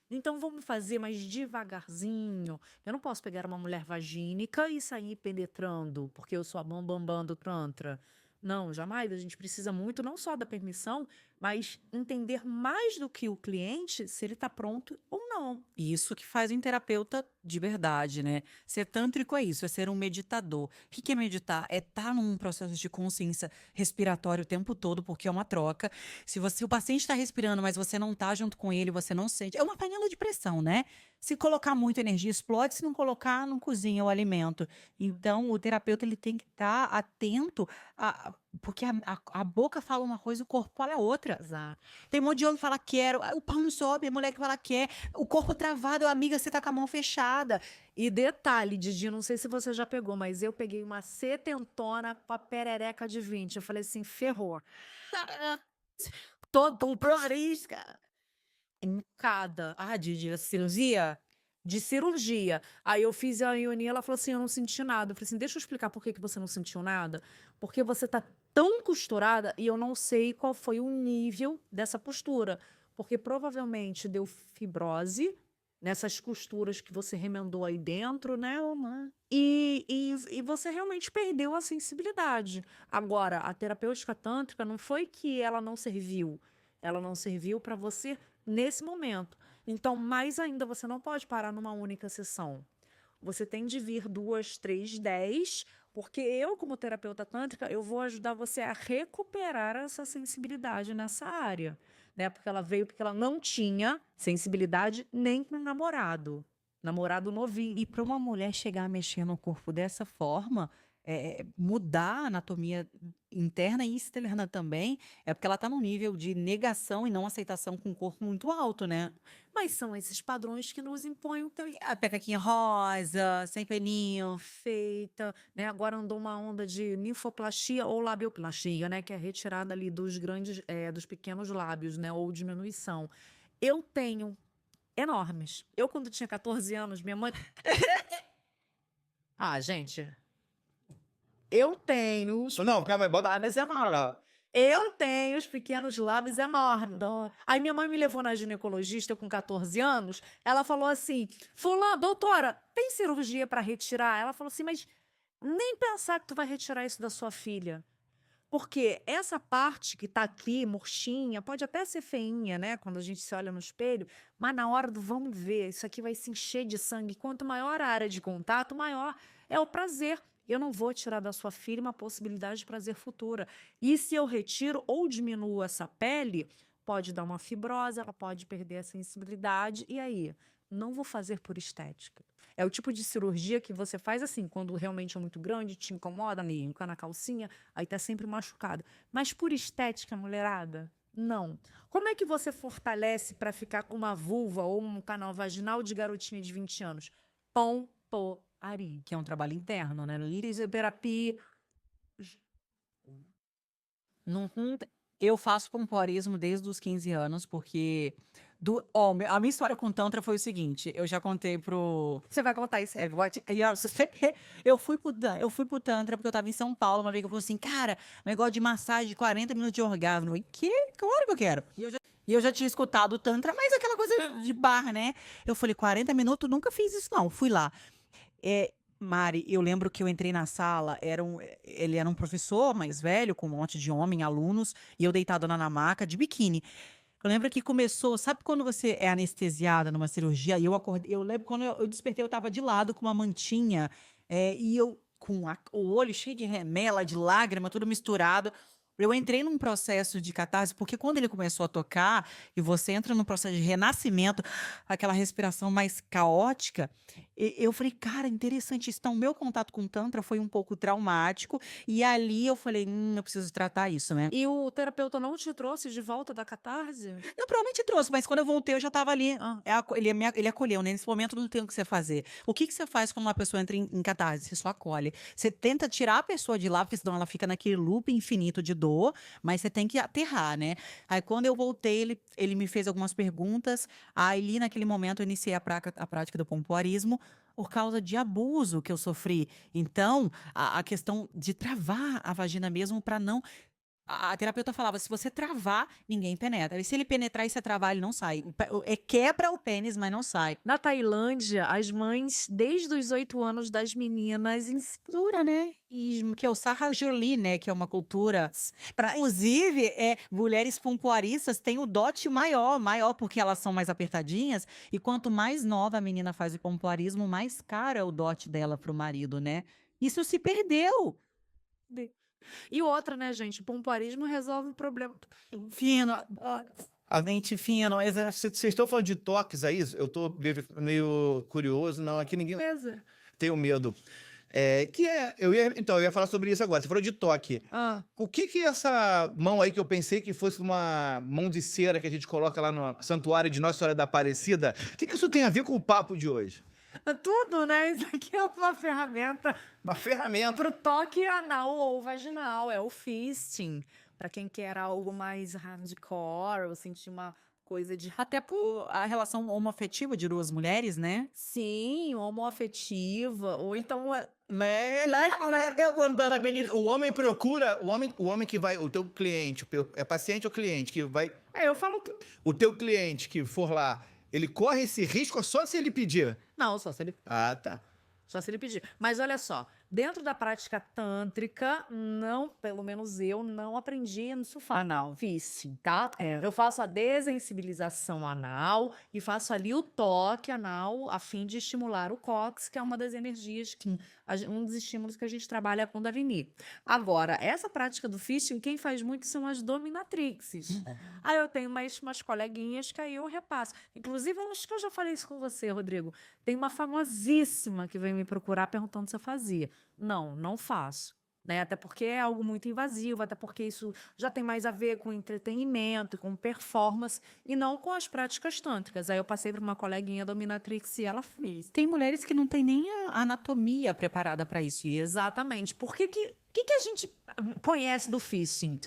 Então vamos fazer mais devagarzinho. Eu não posso pegar uma mulher vagínica e sair penetrando, porque eu sou a bambambam do Tantra. Não, jamais. A gente precisa muito, não só da permissão, mas entender mais do que o cliente, se ele está pronto ou não. Isso que faz um terapeuta de verdade, né? Ser tântrico é isso, é ser um meditador. O que é meditar? É estar num processo de consciência respiratória o tempo todo, porque é uma troca. Se o paciente está respirando, mas você não está junto com ele, você não sente. É uma panela de pressão, né? Se colocar muita energia, explode. Se não colocar, não cozinha o alimento. Então, o terapeuta ele tem que estar atento, porque a boca fala uma coisa, o corpo fala outra. Exato. Tem um monte de homem que fala quero, o pau não sobe, a mulher que fala quer, o corpo travado, amiga, você tá com a mão fechada. E detalhe, Didi, não sei se você já pegou, mas eu peguei uma setentona com a perereca de 20. Eu falei assim, ferrou. Todo um prorisca. Cada. Didi, a cirurgia? De cirurgia. Aí eu fiz a Ioni, ela falou assim, eu não senti nada. Eu falei assim, deixa eu explicar por que você não sentiu nada. Porque você tá tão costurada e eu não sei qual foi o nível dessa postura. Porque provavelmente deu fibrose nessas costuras que você remendou aí dentro, né? E você realmente perdeu a sensibilidade. Agora, a terapêutica tântrica não foi que ela não serviu. Ela não serviu para você nesse momento. Então, mais ainda, você não pode parar numa única sessão. Você tem de vir 2, 3, 10, porque eu, como terapeuta tântrica, eu vou ajudar você a recuperar essa sensibilidade nessa área, né? Porque ela veio porque ela não tinha sensibilidade nem com o namorado. Namorado novinho. E para uma mulher chegar a mexer no corpo dessa forma, mudar a anatomia interna e externa também, é porque ela tá num nível de negação e não aceitação com o corpo muito alto, né? Mas são esses padrões que nos impõem o teu A pecaquinha rosa, sem pelinho. feita, né? Agora andou uma onda de ninfoplastia ou labioplastia, né? Que é retirada ali dos dos pequenos lábios, né? Ou diminuição. Eu tenho enormes. Eu, quando tinha 14 anos, minha mãe. Ah, gente. Eu tenho Não, calma aí, bota. lábios enormes. Eu tenho os pequenos lábios enormes. Aí minha mãe me levou na ginecologista eu com 14 anos. Ela falou assim: Fulano, doutora, tem cirurgia para retirar? Ela falou assim: mas nem pensar que tu vai retirar isso da sua filha. Porque essa parte que tá aqui, murchinha, pode até ser feinha, né? Quando a gente se olha no espelho, mas na hora do vamos ver, isso aqui vai se encher de sangue. Quanto maior a área de contato, maior é o prazer. Eu não vou tirar da sua filha uma possibilidade de prazer futura. E se eu retiro ou diminuo essa pele, pode dar uma fibrose, ela pode perder a sensibilidade. E aí? Não vou fazer por estética. É o tipo de cirurgia que você faz assim, quando realmente é muito grande, te incomoda, meio na calcinha, aí tá sempre machucado. Mas por estética, mulherada, não. Como é que você fortalece para ficar com uma vulva ou um canal vaginal de garotinha de 20 anos? Pompoarismo. Que é um trabalho interno, né? Lisoterapia. Eu faço pompoarismo desde os 15 anos, porque. A minha história com Tantra foi o seguinte: eu já contei pro. Você vai contar isso? Eu fui pro Tantra porque eu tava em São Paulo. Uma amiga falou assim: cara, negócio de massagem de 40 minutos de orgasmo. Eu falei, que? Claro que eu quero. E eu já tinha escutado o Tantra, mas aquela coisa de bar, né? Eu falei: 40 minutos, nunca fiz isso, não. Fui lá. Mari, eu lembro que eu entrei na sala, ele era um professor mais velho, com um monte de homem, alunos, e eu deitada na maca, de biquíni. Eu lembro que começou, sabe quando você é anestesiada numa cirurgia? E eu acordei, eu lembro quando eu despertei, eu tava de lado com uma mantinha, e eu com o olho cheio de remela, de lágrima, tudo misturado. Eu entrei num processo de catarse, porque quando ele começou a tocar, e você entra num processo de renascimento, aquela respiração mais caótica, eu falei, cara, interessante isso. Então, o meu contato com o Tantra foi um pouco traumático, e ali eu falei, eu preciso tratar isso, né? E o terapeuta não te trouxe de volta da catarse? Eu provavelmente trouxe, mas quando eu voltei, eu já estava ali. Ele acolheu, né? Nesse momento não tem o que você fazer. O que você faz quando uma pessoa entra em catarse? Você só acolhe. Você tenta tirar a pessoa de lá, porque senão ela fica naquele loop infinito de dor, mas você tem que aterrar, né? Aí quando eu voltei, ele me fez algumas perguntas. Aí ali naquele momento eu iniciei a prática do pompoarismo por causa de abuso que eu sofri. Então, a questão de travar a vagina mesmo para não. A terapeuta falava, se você travar, ninguém penetra. E se ele penetrar e você travar, ele não sai. Quebra o pênis, mas não sai. Na Tailândia, as mães, desde os 8 anos das meninas, Cultura, né? Que é o Sarrajoli, né? Que é uma cultura. Inclusive, mulheres pompoaristas têm o dote maior, porque elas são mais apertadinhas. E quanto mais nova a menina faz o pompoarismo, mais cara é o dote dela pro marido, né? Isso se perdeu. E outra, né, gente? O pompoarismo resolve o problema. Fino. A mente fina. Vocês estão falando de toques aí? Eu tô meio curioso. Não, aqui ninguém. Beleza. Tenho medo. Eu ia falar sobre isso agora. Você falou de toque. O que é essa mão aí que eu pensei que fosse uma mão de cera que a gente coloca lá no Santuário de Nossa Senhora da Aparecida? O que isso tem a ver com o papo de hoje? Tudo, né? Isso aqui é uma ferramenta Uma ferramenta. pro toque anal ou vaginal. É o fisting. Pra quem quer algo mais hardcore, ou sentir uma coisa de. Até por a relação homoafetiva de duas mulheres, né? Sim, homoafetiva. Ou então. O homem procura, o homem que vai, o teu cliente, é paciente ou cliente que vai, Eu falo. o teu cliente que for lá, ele corre esse risco só se ele pedir. Não, só se ele. Ah, tá. Só se ele pedir. Mas olha só, dentro da prática tântrica, não, pelo menos eu não aprendi no sofá. Anal. Fisting, tá? Eu faço a desensibilização anal e faço ali o toque anal a fim de estimular o cóccix, que é uma das energias, um dos estímulos que a gente trabalha a Kundalini. Agora, essa prática do fisting, quem faz muito são as dominatrixes. Aí eu tenho umas coleguinhas que aí eu repasso. Inclusive, acho que eu já falei isso com você, Rodrigo. Tem uma famosíssima que veio me procurar perguntando se eu fazia. Não faço. Né? Até porque é algo muito invasivo, até porque isso já tem mais a ver com entretenimento, com performance, e não com as práticas tântricas. Aí eu passei para uma coleguinha dominatrix e ela fez. Tem mulheres que não têm nem a anatomia preparada para isso. Exatamente. Por que a gente conhece do fisting?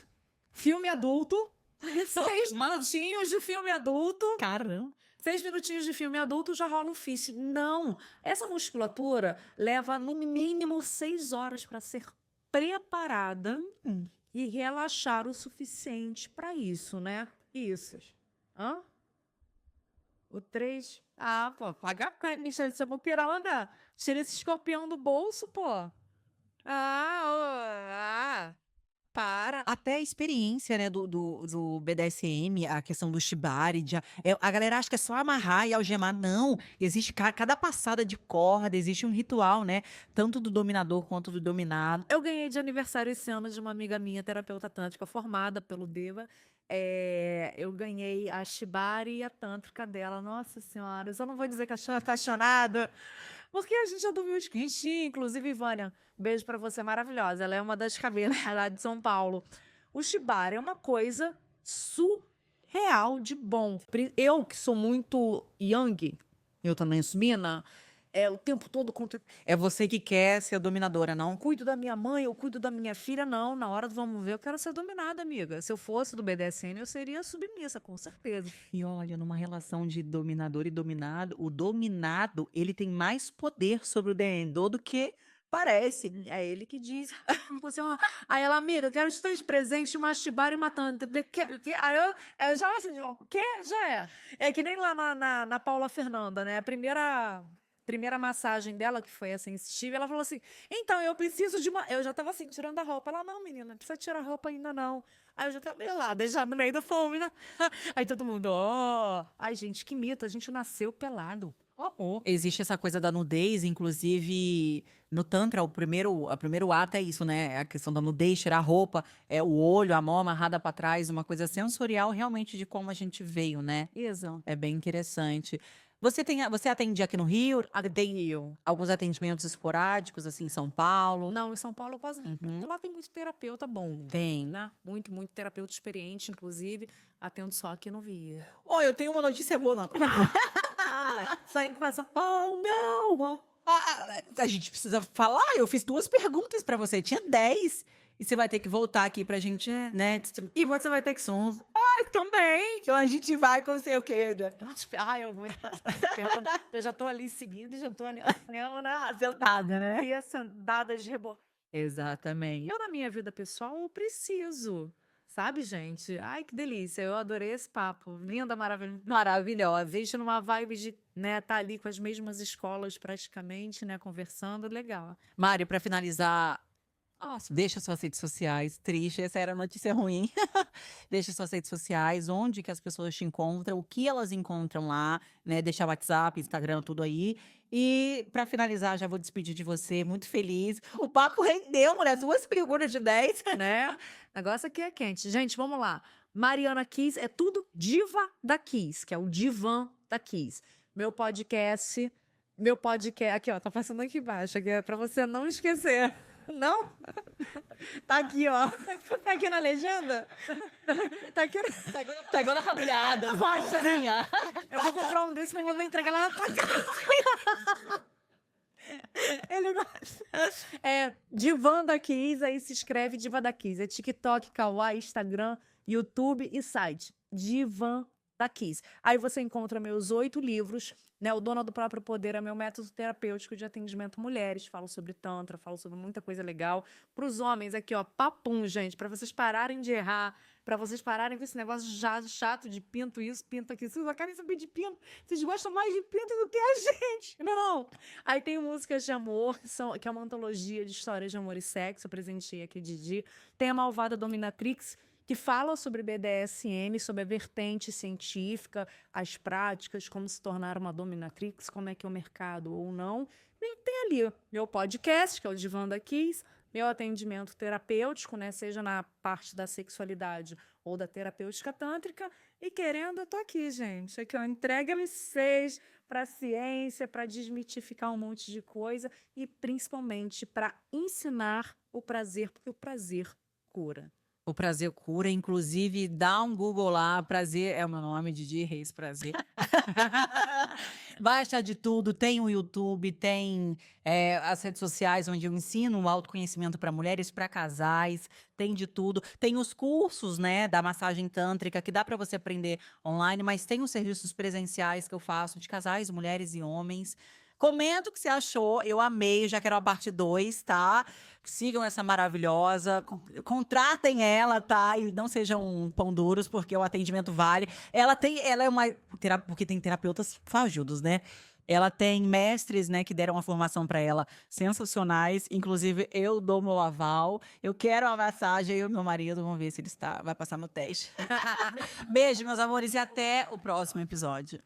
Filme adulto, 6 minutinhos de filme adulto. Caramba. 6 minutinhos de filme adulto já rola um fisting. Não! Essa musculatura leva no mínimo 6 horas para ser preparada e relaxar o suficiente para isso, né? Isso. Hã? O 3. Ah, pô, paga a pena, Michelle, você vai querer andar. Tira esse escorpião do bolso, pô. Para. Até a experiência, né, do BDSM, a questão do shibari, a galera acha que é só amarrar e algemar. Não, existe cada passada de corda, existe um ritual, né, tanto do dominador quanto do dominado. Eu ganhei de aniversário esse ano de uma amiga minha, terapeuta tântrica, formada pelo Deva. Eu ganhei a shibari e a tântrica dela. Nossa senhora, eu só não vou dizer que eu sou apaixonada, porque a gente já dormiu os quentinhos. Inclusive, Vânia, beijo pra você, maravilhosa. Ela é uma das cabeleiras lá de São Paulo. O shibari é uma coisa surreal de bom. Eu, que sou muito yang, eu também sou mina, o tempo todo contra. É você que quer ser a dominadora, não? Cuido da minha mãe, eu cuido da minha filha, não. Na hora do vamos ver, eu quero ser dominada, amiga. Se eu fosse do BDSM, eu seria submissa, com certeza. E olha, numa relação de dominador e dominado, o dominado, ele tem mais poder sobre o dominador do que parece. É ele que diz. Você, aí ela, amiga, eu quero os 3 presentes, uma shibari e uma tântrica. Aí eu já assim, o quê? Já é. É que nem lá na Paula Fernanda, né? A primeira massagem dela, que foi assim, insistível, ela falou assim, então, eu preciso de uma... Eu já tava assim, tirando a roupa. Ela, não, menina, não precisa tirar a roupa ainda, não. Aí eu já tava meio lá, já no meio da fome, né? Aí todo mundo, Ai, gente, que mito, a gente nasceu pelado. Existe essa coisa da nudez, inclusive no Tantra, o primeiro ato é isso, né? A questão da nudez, tirar a roupa, o olho, a mão amarrada para trás, uma coisa sensorial realmente de como a gente veio, né? Isso. É bem interessante. Você atende aqui no Rio? Ateio. Alguns atendimentos esporádicos, assim, em São Paulo? Não, em São Paulo eu quase não. Lá tem muito terapeuta bom. Tem. Né? Muito, muito terapeuta experiente, inclusive. Atendo só aqui no Via. Eu tenho uma notícia boa, não. Sai com essa. Oh, não! A gente precisa falar. Eu fiz 2 perguntas pra você. Tinha 10. E você vai ter que voltar aqui pra gente, né? E você vai ter que som. Também. Então a gente vai com sei o quê. Eu já tô ali seguindo e já tô ali Sentada, né? e dadas de rebote. Exatamente. Eu, na minha vida pessoal, eu preciso. Sabe, gente? Ai, que delícia. Eu adorei esse papo. Linda, maravilhosa. A gente numa vibe de, né, tá ali com as mesmas escolas praticamente, né, conversando. Legal. Mário, pra finalizar, deixa suas redes sociais. Triste, essa era a notícia ruim. Deixa suas redes sociais, onde que as pessoas te encontram, o que elas encontram lá, né? Deixar WhatsApp, Instagram, tudo aí. E pra finalizar, já vou despedir de você, muito feliz. O papo rendeu, mulher, 2 perguntas de 10. Né? O negócio aqui é quente. Gente, vamos lá. Mariana Kiss, é tudo Diva da Kiss, que é o divã da Kiss. Meu podcast, aqui, ó, tá passando aqui embaixo, aqui é pra você não esquecer. Não? Tá aqui, ó. Tá aqui na legenda? Tá aqui. Pegou na família. Vai, Sarinha. Eu vou comprar um desse, mas eu vou entregar lá na tua casa. Ele gosta. Divã da Kiss, aí se escreve Diva da Kiss. É TikTok, Kawaii, Instagram, YouTube e site. Divã da Kiss. Aí você encontra meus 8 livros, né? O Dona do Próprio Poder é meu método terapêutico de atendimento a mulheres. Falo sobre tantra, falo sobre muita coisa legal. Para os homens, aqui, ó, papum, gente, para vocês pararem de errar, para vocês pararem com esse negócio chato de pinto isso, pinto aquilo. Vocês não querem saber de pinto. Vocês gostam mais de pinto do que a gente, não? Aí tem músicas de amor, que é uma antologia de histórias de amor e sexo. Eu presenteei aqui, Didi. Tem a Malvada Dominatrix, que fala sobre BDSM, sobre a vertente científica, as práticas, como se tornar uma dominatrix, como é que é o mercado ou não. E tem ali meu podcast, que é o Divã da Kiss, meu atendimento terapêutico, né, seja na parte da sexualidade ou da terapêutica tântrica. E querendo, eu tô aqui, gente. Aqui, ó, entrega M6, para ciência, para desmitificar um monte de coisa e principalmente para ensinar o prazer, porque o prazer cura. O prazer cura, inclusive, dá um Google lá, prazer é o meu nome, Didi Reis Prazer. Vai achar de tudo, tem o YouTube, tem as redes sociais onde eu ensino o autoconhecimento para mulheres, para casais, tem de tudo. Tem os cursos, né, da massagem tântrica, que dá para você aprender online, mas tem os serviços presenciais que eu faço de casais, mulheres e homens. Comenta o que você achou, eu amei, eu já quero a parte 2, tá? Sigam essa maravilhosa, contratem ela, tá? E não sejam pão duros, porque o atendimento vale. Ela é uma, porque tem terapeutas fajudos, né? Ela tem mestres, né, que deram uma formação para ela sensacionais. Inclusive, eu dou meu aval. Eu quero uma massagem, eu e meu marido, vamos ver se ele vai passar no teste. Beijo, meus amores, e até o próximo episódio.